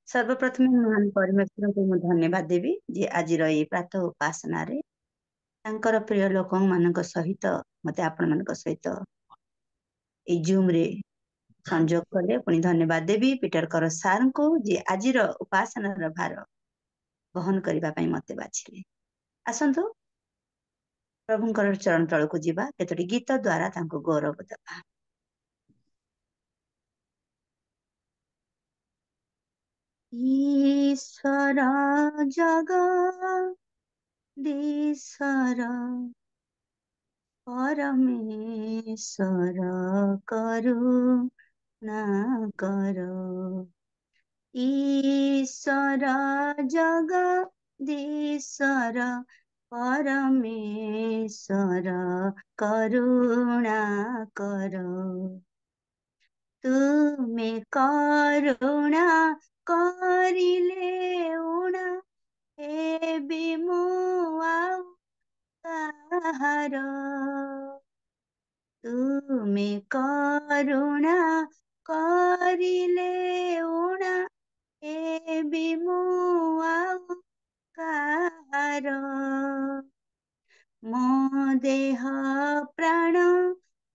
सर्वप्रथम महान परमेश्वर को मैं धन्यवाद देवी जे आज प्रातः उपासना रे तांकर प्रिय लोक मान सहित मते आपण मान सहित ए जूम रे संजोग कले पुणी धन्यवाद देवी पीटर कर सार को जे आज उपासना भार बहन करने मते बाछिले। आसतु प्रभुंकर चरण तल को जीवा केतोटी गीत द्वारा तांको गौरव देवा। ईश्वर जगदीश्वर परमेश्वर करुणा करो। ईश्वर जगदीश्वर परमेश्वर करुणा करो। तुमे करुणा करिले उणा हे बिमु आउ काहार। तुमे करुणा करिले उणा हे बिमु आउ काहार। मो देह प्राण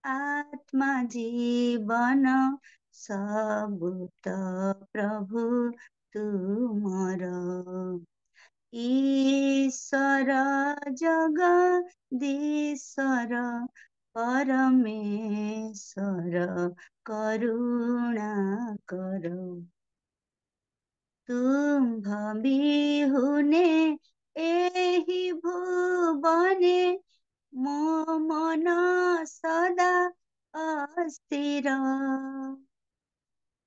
आत्मा जीवन सबूत प्रभु तुमर। ईश्वर जगदीश्वर परमेश्वर करुणा करो। तुम्भ बिहुने एहि भुवने मो मन सदा अस्थिर।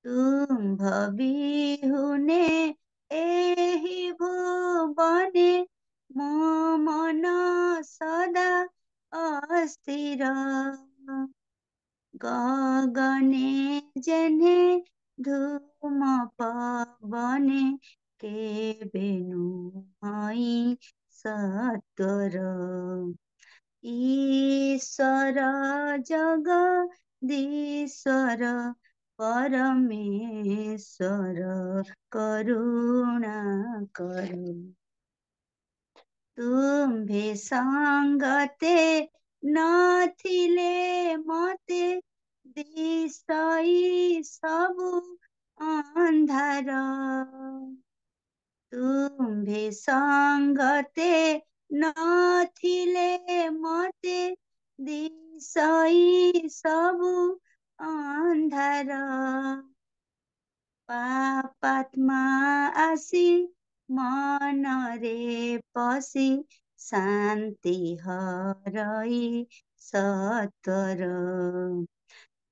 तुम्भ बिहुने एहि भुवने मो मन सदा अस्थिर। गगने जेने धूम पवने केबेनु हई सत्वर। ईश्वर जगदीश्वर परमेश्वर करुणा करो। तुम्भे संगते नथिले मते दिशई सबु अंधार। तुम्भे संगते नथिले मते दिशई सबु अंधार। पापात्मा आसी मन रे पसी शांति हरई सत्वर।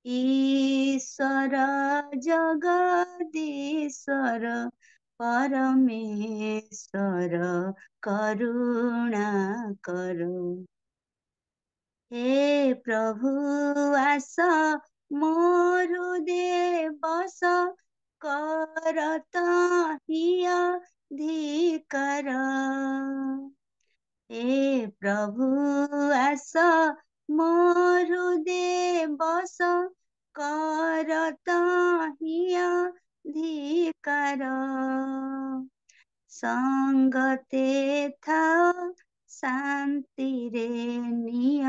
ईश्वर जगदीश्वर परमेश्वर करुणा करो। हे प्रभु आस मोर देवस करत हिय धिकर। हे प्रभु आस मोर देवस करत हिय धिकर। संगते थाओ शांति रे निय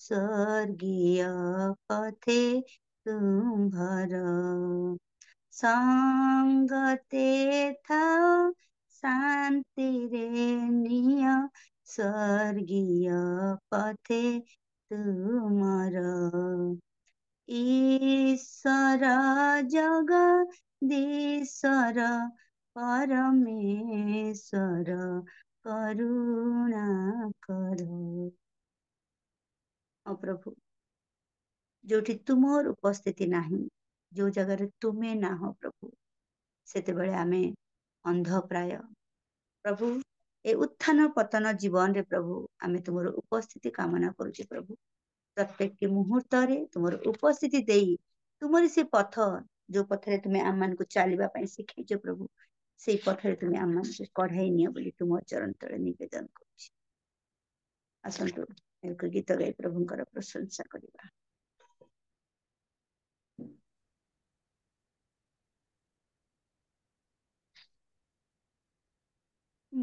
स्वर्गीय पथे तुम्भर। संगते थाओ शांति रे निय स्वर्गीय पथे तुमर। ईश्वर जगदीश्वर परमेश्वर करुणा करो। ओ प्रभु जोठी तुमर उपस्थिति नाही जो जगह तुमे ना हो प्रभु सेते बेले आमे अंध प्राय प्रभु ए उत्थान पतन जीवन रे प्रभु आमे तुमर उपस्थिति कामना करूची प्रभु। प्रत्येक मुहूर्त रे तुमर उपस्थिति देई तुमर से पथ जो पथरे तुमे आम मान को चलवा शिखैछ प्रभु से पथरे तुमे आम मान कढ़ाई नियो बोली तुम चरण तले निवेदन करूची। आसंतु एक गीत गाई प्रभुंकर प्रशंसा करिबा।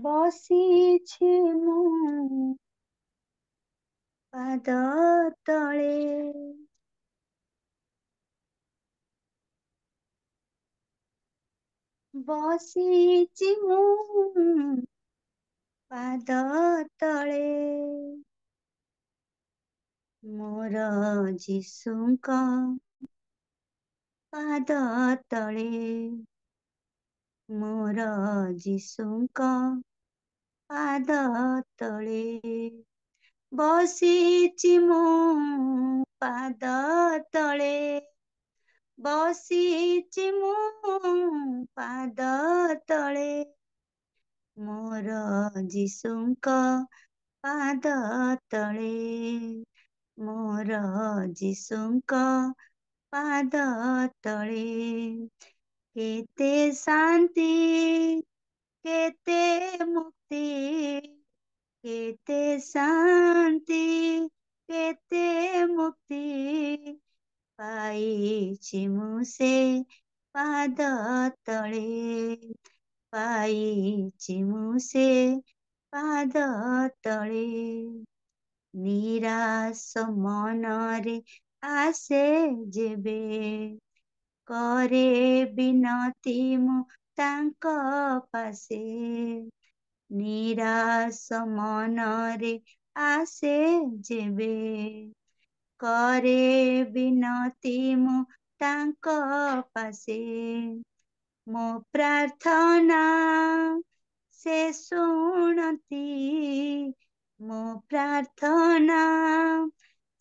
ବସିଛି ମୁଁ ପାଦ ତଳେ, ବସିଛି ମୁଁ ପାଦ ତଳେ, ମୋର ଯୀଶୁଙ୍କ ପାଦ ତଳେ, ମୋର ଯୀଶୁଙ୍କ ପାଦ ତଳେ, ବସିଛି ମୁଁ ପାଦ ତଳେ, ବସିଛି ମୁଁ ପାଦ ତଳେ, ମୋର ଯୀଶୁଙ୍କ ପାଦ ତଳେ, ମୋର ଯୀଶୁଙ୍କ ପାଦ ତଳେ, କେତେ ଶାନ୍ତି, କେତେ ମୁକ୍ତି, କେତେ ଶାନ୍ତି, କେତେ ମୁକ୍ତି, ପାଇଛି ମୁଁ ସେ ପାଦ ତଳେ, ପାଇଛି ମୁଁ ସେ ପାଦ ତଳେ, ନିରାଶ ମନରେ ଆସେ ଯେବେ, କରେ ବିନତି ମୁଁ ତାଙ୍କ ପାଶେ, ନିରାଶ ମନରେ ଆସେ ଯେବେ, କରେ ବିନତି ମୁଁ ତାଙ୍କ ପାଶେ, ମୋ ପ୍ରାର୍ଥନା ସେ ଶୁଣନ୍ତି, ମୋ ପ୍ରାର୍ଥନା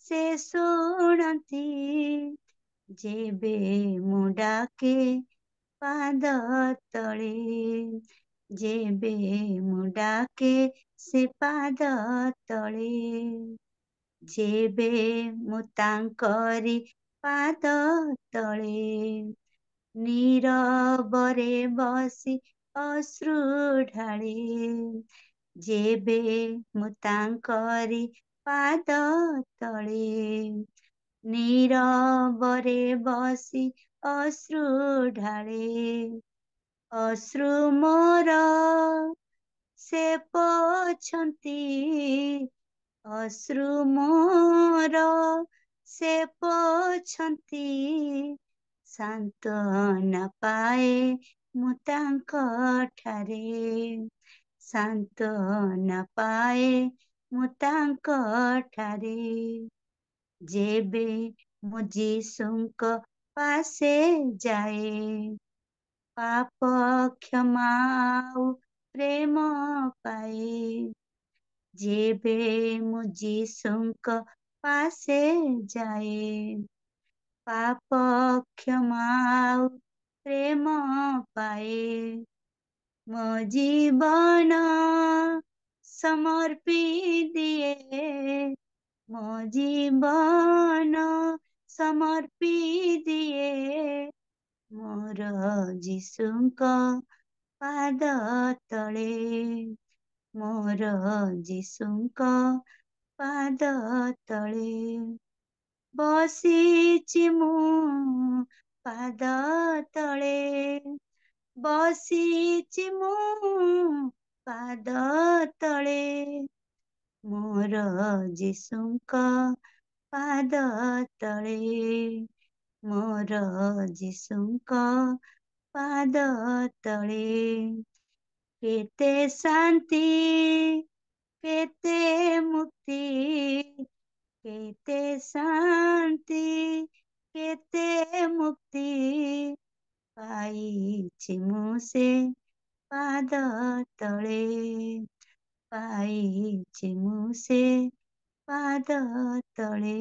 ସେ ଶୁଣନ୍ତି, ଯେବେ ମୁଁ ଡାକେ ପାଦ ତଳେ, ଯେବେ ମୁଁ ଡାକେ ସେ ପାଦ ତଳେ, ଯେବେ ମୁଁ ତାଙ୍କରି ପାଦ ତଳେ, ନୀରବରେ ବସି ଅଶ୍ରୁ ଢାଳେ, ଯେବେ ମୁଁ ତାଙ୍କରି ପାଦ ତଳେ, ନୀରବରେ ବସି ଅଶ୍ରୁ ଢାଳେ, ଅଶ୍ରୁ ମୋର ସେ ପୋଛନ୍ତି, ଅଶ୍ରୁ ମୋର ସେ ପୋଛନ୍ତି, ସାନ୍ତ୍ୱନା ପାଏ ମୁଁ ତାଙ୍କ ଠାରେ, ସାନ୍ତ୍ୱନା ପାଏ ମୁଁ ତାଙ୍କ ଠାରେ, ଯେବେ ମୁଁ ଯୀଶୁଙ୍କ ପାଶେ ଯାଏ, ପାପ କ୍ଷମା ଆଉ ପ୍ରେମ ପାଏ, ଯେବେ ମୁଁ ଯୀଶୁଙ୍କ ପାଶେ ଯାଏ, ପାପ କ୍ଷମା ଆଉ ପ୍ରେମ ପାଏ, ମୋ ଜୀବନ ସମର୍ପି ଦିଏ, ମୋ ଜୀବନ ସମର୍ପି ଦିଏ, ମୋର ଯୀଶୁଙ୍କ ପାଦ ତଳେ, ମୋର ଯୀଶୁଙ୍କ ପାଦ ତଳେ, ବସିଛି ମୁଁ ପାଦ ତଳେ, ବସିଛି ମୁଁ ପାଦ ତଳେ, ମୋର ଯୀଶୁଙ୍କ ପାଦ ତଳେ, ମୋର ଯୀଶୁଙ୍କ ପାଦ ତଳେ, କେତେ ଶାନ୍ତି, କେତେ ମୁକ୍ତି, କେତେ ଶାନ୍ତି, କେତେ ମୁକ୍ତି, ପାଇଛି ମୁଁ ସେ ପାଦ ତଳେ, ପାଇଛି ମୁଁ ସେ ପାଦ ତଳେ,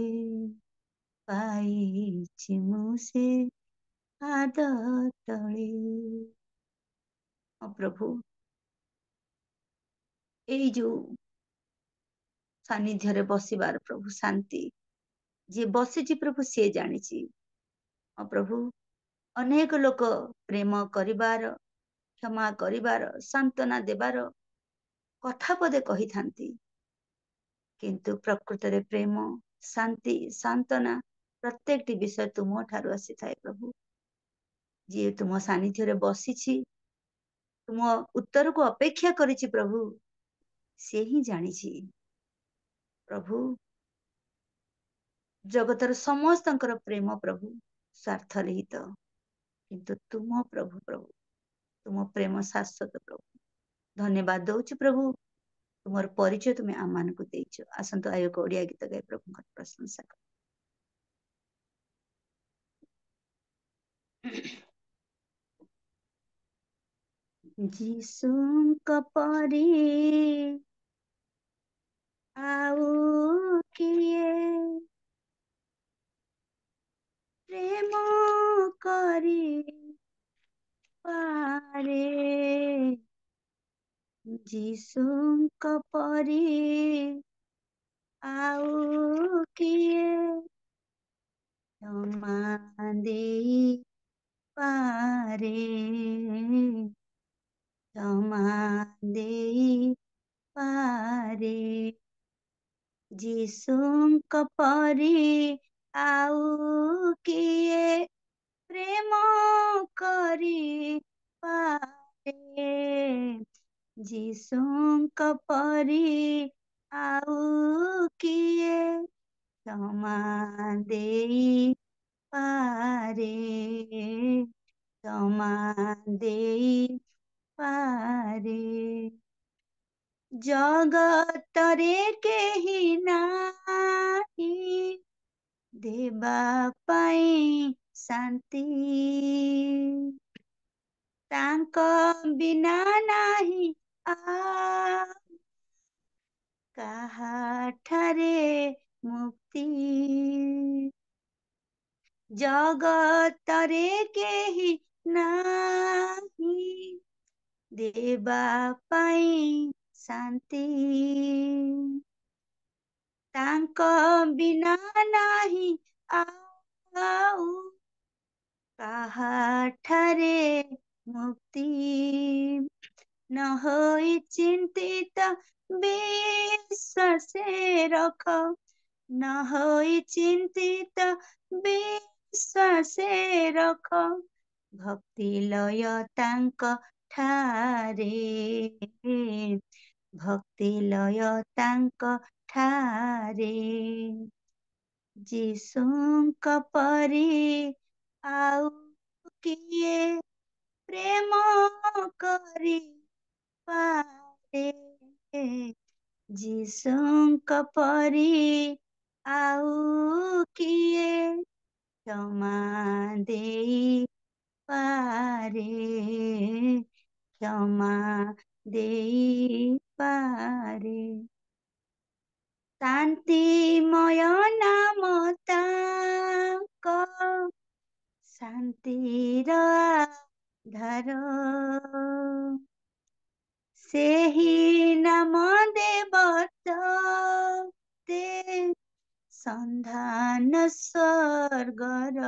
ପାଇଛି ମୁଁ ସେ ପାଦ ତଳେ। ପ୍ରଭୁ, ଏଇ ଯୋଉ ସାନ୍ନିଧ୍ୟରେ ବସିବାର ପ୍ରଭୁ ଶାନ୍ତି, ଯିଏ ବସିଛି ପ୍ରଭୁ ସିଏ ଜାଣିଛି। ପ୍ରଭୁ, ଅନେକ ଲୋକ ପ୍ରେମ କରିବାର, କ୍ଷମା କରିବାର, ସାନ୍ତ୍ୱନା ଦେବାର କଥା ପଦେ କହିଥାନ୍ତି, କିନ୍ତୁ ପ୍ରକୃତରେ ପ୍ରେମ, ଶାନ୍ତି, ସାନ୍ତ୍ୱନା ପ୍ରତ୍ୟେକଟି ବିଷୟ ତୁମ ଠାରୁ ଆସିଥାଏ ପ୍ରଭୁ। ଯିଏ ତୁମ ସାନ୍ନିଧ୍ୟରେ ବସିଛି तुम उत्तर को अपेक्षा करिछि प्रभु से ही जानिछि। प्रभु जगतर समस्तଙ୍କର प्रेम प्रभु स्वार्थ रहित, किंतु तुम प्रभु प्रभु तुम प्रेम शाश्वत प्रभु। धन्यवाद दौछु प्रभु, तुमर परिचय तुम्हें आम मान को देइछ। आसंतु आयो को ओडिया गीत गाय प्रभु प्रशंसा कर। जीसुଙ୍କ परी ଆଉ କିଏ ପ୍ରେମ କରି ପାରେ, ଯୀଶୁଙ୍କ ପରି ଆଉ କିଏ କ୍ଷମା ଦେଇ ପାରେ, କ୍ଷମା ଦେଇ ପାରେ। ଯୀଶୁଙ୍କ ପରି ଆଉ କିଏ ପ୍ରେମ କରି ପାରେ, ଯୀଶୁଙ୍କ ପରି ଆଉ କିଏ କ୍ଷମା ଦେଇ ପାରେ, କ୍ଷମା ଦେଇ ପାରେ। ଜଗତରେ କେହି ନାହିଁ ଦେବା ପାଇଁ ଶାନ୍ତି, ତାଙ୍କ ବିନା ନାହିଁ ଆଉ କାହାଠାରେ ମୁକ୍ତି। ଜଗତରେ କେହି ନାହିଁ ଦେବା ପାଇଁ ଶାନ୍ତି, ତାଙ୍କ ବିନା ନାହିଁ ଆଉ କାହାଠାରେ ମୁକ୍ତି। न होई चिंतित विश्वासे रख, न होई चिंतित विश्वासे रख, भक्ति लय तांक ठारे, भक्ति लय तांक ठारे। ଯୀଶୁଙ୍କ ପରି ଆଉ କିଏ ପ୍ରେମ କରି ପାରେ, ଯୀଶୁଙ୍କ ପରି ଆଉ କିଏ କ୍ଷମା ଦେଇ ପାରେ, କ୍ଷମା ଦେଇ ପାରେ। ଶାନ୍ତିମୟ ନାମ ତାଙ୍କ, ଶାନ୍ତିର ଆଧାର, ସେହି ନାମ ଦେବ ତୋତେ ସନ୍ଧାନ ସ୍ୱର୍ଗର।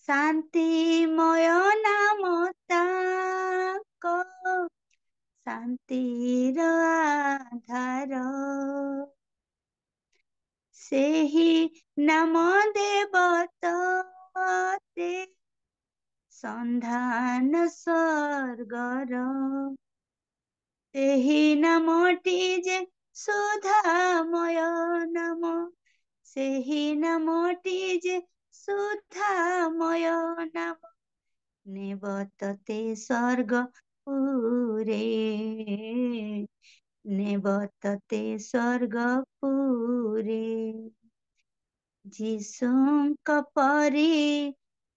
ଶାନ୍ତିମୟ ନାମ ତାଙ୍କ, ଶାନ୍ତିର ଆଧାର, ସେହି ନାମ ଦେବ ତୋତେ ସନ୍ଧାନ ସ୍ୱର୍ଗର। ସେହି ନାମଟି ଯେ ସୁଧାମୟ ନାମ, ସେହି ନାମଟି ଯେ ସୁଧାମୟ ନାମ, ନେବ ତତେ ସ୍ୱର୍ଗ ପୁରେ, ନେବ ତତେ ସ୍ୱର୍ଗ ପୁରେ। ଯୀଶୁଙ୍କ ପରି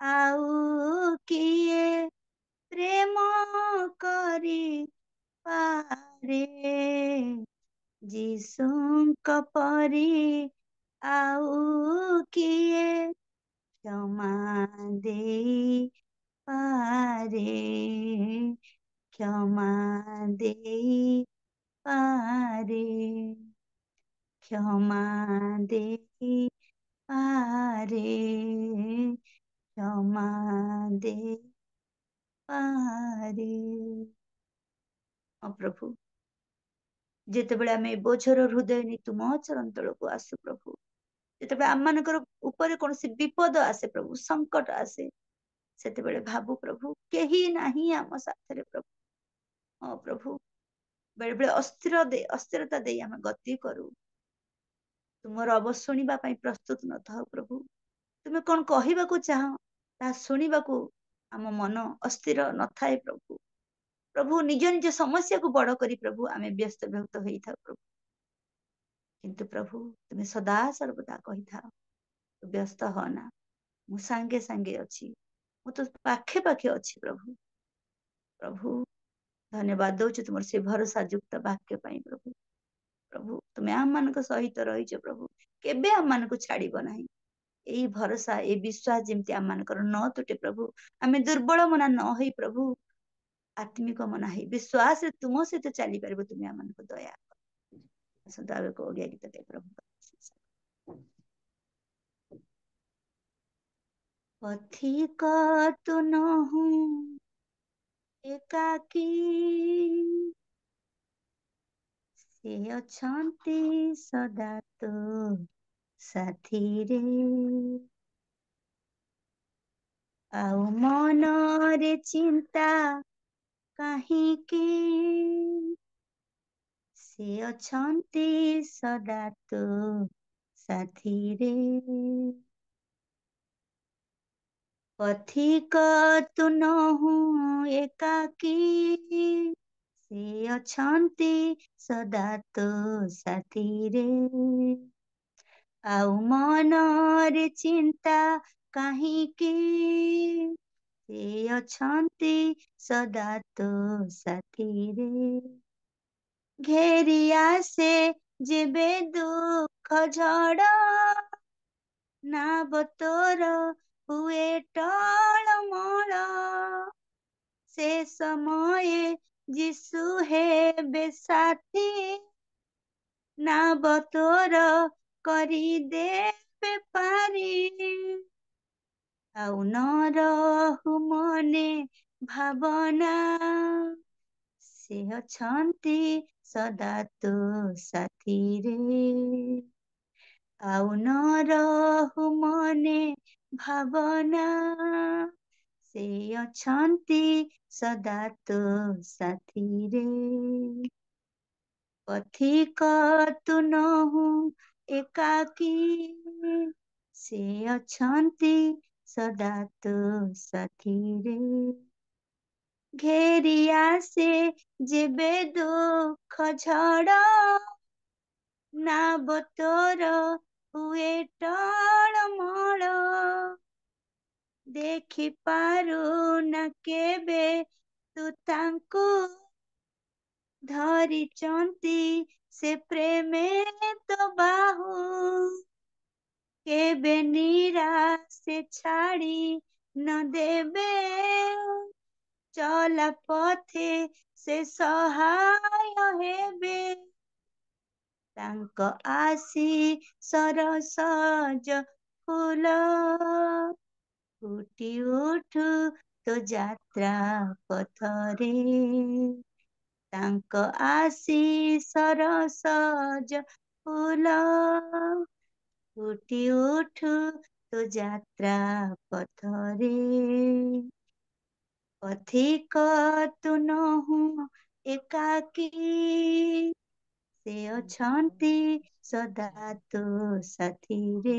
ଆଉ କିଏ ପ୍ରେମ କରି ପାରେ, ଯୀଶୁଙ୍କ ପରି ଆଉ କିଏ କ୍ଷମା ଦେଇ ପାରେ, କ୍ଷମା ଦେଇ ପାରେ, କ୍ଷମା ଦେଇ ପାରେ, କ୍ଷମା ଦେଇ ପାରେ। प्रभु ଯେତେବେଳେ ଆମେ ବୋଝର ହୃଦୟ ନେଇ ତୁମ ଚରଣ ତଳକୁ ଆସୁ ପ୍ରଭୁ, ଯେତେବେଳେ ଆମ ମାନଙ୍କର ଉପରେ କୌଣସି ବିପଦ ଆସେ ପ୍ରଭୁ, ସଂକଟ ଆସେ, ସେତେବେଳେ ଭାବୁ ପ୍ରଭୁ କେହି ନାହିଁ ଆମ ସାଥିରେ ପ୍ରଭୁ। ହଁ ପ୍ରଭୁ, ବେଳେ ବେଳେ ଅସ୍ଥିରତା ଦେଇ ଆମେ ଗତି କରୁ। ତୁମର ଅବଶ୍ୟ ଶୁଣିବା ପାଇଁ ପ୍ରସ୍ତୁତ ନଥାଉ ପ୍ରଭୁ। ତୁମେ କଣ କହିବାକୁ ଚାହଁ ତାହା ଶୁଣିବାକୁ ଆମ ମନ ଅସ୍ଥିର ନଥାଏ ପ୍ରଭୁ। ପ୍ରଭୁ ନିଜ ନିଜ ସମସ୍ୟାକୁ ବଡ କରି ପ୍ରଭୁ ଆମେ ବ୍ୟସ୍ତ ବିବ୍ରତ ହେଇଥାଉ ପ୍ରଭୁ। କିନ୍ତୁ ପ୍ରଭୁ ତୁମେ ସଦା ସର୍ବଦା କହିଥାଅ, ତୁ ବ୍ୟସ୍ତ ହନା, ମୁଁ ସାଙ୍ଗେ ସାଙ୍ଗେ ଅଛି, ମୁଁ ତ ପାଖେ ପାଖେ ଅଛି ପ୍ରଭୁ। ପ୍ରଭୁ ଧନ୍ୟବାଦ ଦଉଛୁ ତୁମର ସେ ଭରସା ଯୁକ୍ତ ବାକ୍ୟ ପାଇଁ ପ୍ରଭୁ। ପ୍ରଭୁ ତୁମେ ଆମମାନଙ୍କ ସହିତ ରହିଛ ପ୍ରଭୁ, କେବେ ଆମମାନଙ୍କୁ ଛାଡିବ ନାହିଁ। ଏଇ ଭରସା ଏଇ ବିଶ୍ୱାସ ଯେମିତି ଆମମାନଙ୍କର ନ ତୁଟେ ପ୍ରଭୁ। ଆମେ ଦୁର୍ବଳ ମନା ନ ହେଇ ପ୍ରଭୁ ଆତ୍ମିକ ମନା ହେଇ ବିଶ୍ୱାସରେ ତୁମ ସହିତ ଚାଲିପାରିବ, ତୁମେ ଆମମାନଙ୍କୁ ଦୟା କର। ଆସନ୍ତୁ ଆଉ ଏକ ଓଡିଆ ଗୀତ ଗାଇ ପ୍ରଭୁ। ପଥିକ ତୁ ନହୁଁ ଏକାକୀ, ସେ ଅଛନ୍ତି ସଦା ତୋ ସାଥିରେ। ଆଉ ମନରେ ଚିନ୍ତା କାହିଁକି, ସେ ଅଛନ୍ତି ସଦା ତୋ ସାଥିରେ। ପଥିକ ତୁ ନହୁଁ ଏକାକୀ, ସେ ଅଛନ୍ତି ସଦା ତୋ ସାଥିରେ। ଆଉ ମନରେ ଚିନ୍ତା କାହିଁକି, ସେ ଅଛନ୍ତି ସଦା ତୋ ସାଥିରେ। ଘେରି ଆସେ ଯେବେ ଦୁଃଖ ଝଡ଼, ନାବ ତୋର ହୁଏ ଟଳମଳ, ସେ ସମୟେ ଯିଶୁ ହେବେ ସାଥୀ, ନାବ ତୋର କରିଦେବେ ପାରି। ଆଉ ନ ରହୁ ମନେ ଭାବନା, ସେ ଅଛନ୍ତି ସଦା ତୋ ସାଥିରେ। ଆଉ ନ ରହୁ ମନେ ଭାବନା, ସେ ଅଛନ୍ତି ସଦା ତୋ ସାଥିରେ। ପଥିକ ତୁ ନହୁଁ ଏକାକୀ, ସେ ଅଛନ୍ତି ସଦା ତୋ ସାଥିରେ। ଘେରି ଆସେ ଯେବେ ଦୁଃଖ ଝଡ଼, ନାବ ତୋର ହୁଏ ଟଳମଳ, ଦେଖିପାରୁ ନା କେବେ ତୁ ତାଙ୍କୁ, ଧରିଛନ୍ତି ସେ ପ୍ରେମେ ତୋ ବାହୁ। କେବେ ନିରାଶ ଛାଡ଼ି ନ ଦେବେ, ଚଲା ପଥେ ସେ ସହାୟ ହେବେ। ତାଙ୍କ ଆଶୀଷର ସଜ ଫୁଲ, ଫୁଟି ଉଠୁ ତୋ ଯାତ୍ରା ପଥରେ। ତାଙ୍କ ଆଶୀଷର ସଜ ଫୁଲ, ଫୁଟି ଉଠୁ ତୋ ଯାତ୍ରା ପଥରେ। ପଥିକ ତୁ ନହୁଁ ଏକାକୀ, ସେ ଅଛନ୍ତି ସଦା ତୋ ସାଥିରେ।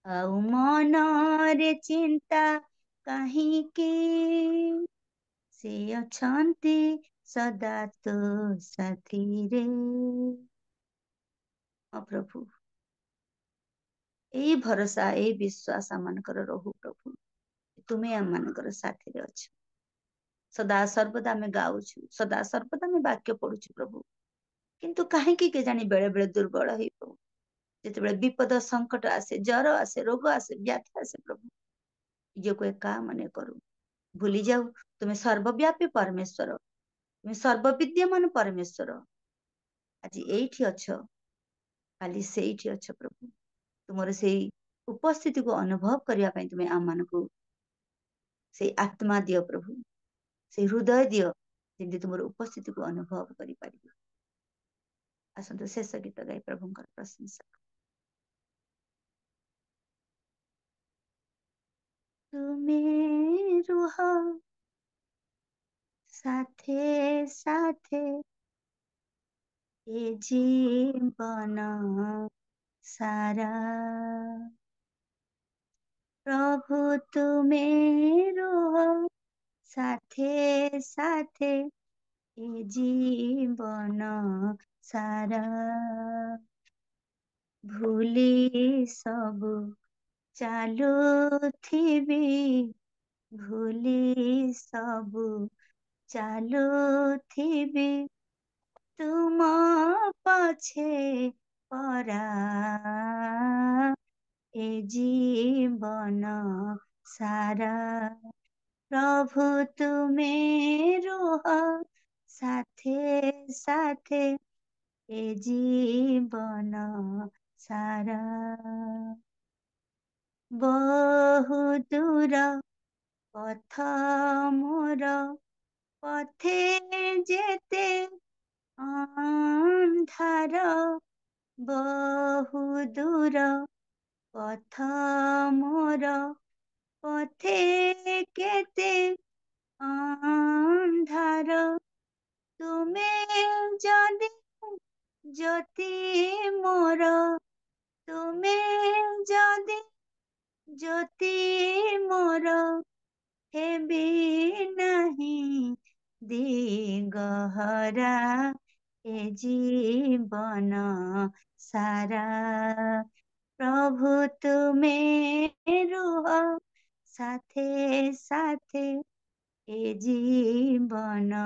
ଆଉ ମନରେ ଚିନ୍ତା କାହିଁକି, ସେ ଅଛନ୍ତି ସଦା ତୋ ସାଥିରେ। ହଁ ପ୍ରଭୁ, ଏଇ ଭରସା ଏଇ ବିଶ୍ୱାସ ଆମମାନଙ୍କର ରହୁ ପ୍ରଭୁ। ତୁମେ ଆମମାନଙ୍କର ସାଥିରେ ଅଛ। ସଦା ସର୍ବଦା ଆମେ ଗାଉଛୁ, ସଦା ସର୍ବଦା ଆମେ ବାକ୍ୟ ପଢୁଛୁ ପ୍ରଭୁ। କିନ୍ତୁ କାହିଁକି କେଜାଣି ବେଳେ ବେଳେ ଦୁର୍ବଳ ହେଇ ପ୍ରଭୁ, ଯେତେବେଳେ ବିପଦ ସଙ୍କଟ ଆସେ, ଜ୍ୱର ଆସେ, ରୋଗ ଆସେ, ବ୍ୟାଧି ଆସେ ପ୍ରଭୁ, ନିଜକୁ ଏକା ମନେ କରୁ। ଭୁଲି ଯାଉ ତୁମେ ସର୍ବବ୍ୟାପୀ ପରମେଶ୍ୱର, ତୁମେ ସର୍ବବିଦ୍ୟମାନ ପରମେଶ୍ୱର। ଆଜି ଏଇଠି ଅଛ, କାଲି ସେଇଠି ଅଛ ପ୍ରଭୁ। ତୁମର ସେଇ ଉପସ୍ଥିତିକୁ ଅନୁଭବ କରିବା ପାଇଁ ତୁମେ ଆମମାନଙ୍କୁ ସେଇ ଆତ୍ମା ଦିଅ ପ୍ରଭୁ, ସେଇ ହୃଦୟ ଦିଅ, ଯେମିତି ତୁମର ଉପସ୍ଥିତିକୁ ଅନୁଭବ କରିପାରିବ। ଆସନ୍ତୁ ଶେଷ ଗୀତ ଗାଇ ପ୍ରଭୁଙ୍କର ପ୍ରଶଂସା। ତୁମେ ରୁହ ସାଥେ ସାଥେ ଏ ଜୀବନ ସାରା। ପ୍ରଭୁ ତୁମେ ରୁହ ସାଥେ ସାଥେ ଏ ଜୀବନ ସାରା। ଭୁଲି ସବୁ ଚାଲୁଥିବି, ଭୁଲି ସବୁ ଚାଲୁଥିବି, ତୁମ ପଛେ ପରା ଏ ଜୀବନ ସାରା। ପ୍ରଭୁ ତୁମେ ରୁହ ସାଥେ ସାଥେ ଏ ଜୀବନ ସାରା। ବହୁ ଦୂର ପଥ ମୋର, ପଥେ ଯେତେ ଅନ୍ଧାର, ବହୁ ଦୂର ପଥ ମୋର, ପଥେ କେତେ ଅନ୍ଧାର, ତୁମେ ଯଦି ଜ୍ୟୋତି ମୋର, ତୁମେ ଯଦି ଜ୍ୟୋତି ମୋର, ହେବି ନାହିଁ ଦିଗହରା ଏ ଜୀବନ ସାରା। ପ୍ରଭୁ ତୁମେ ରୁହ ସାଥେ ସାଥେ ଏ ଜୀବନ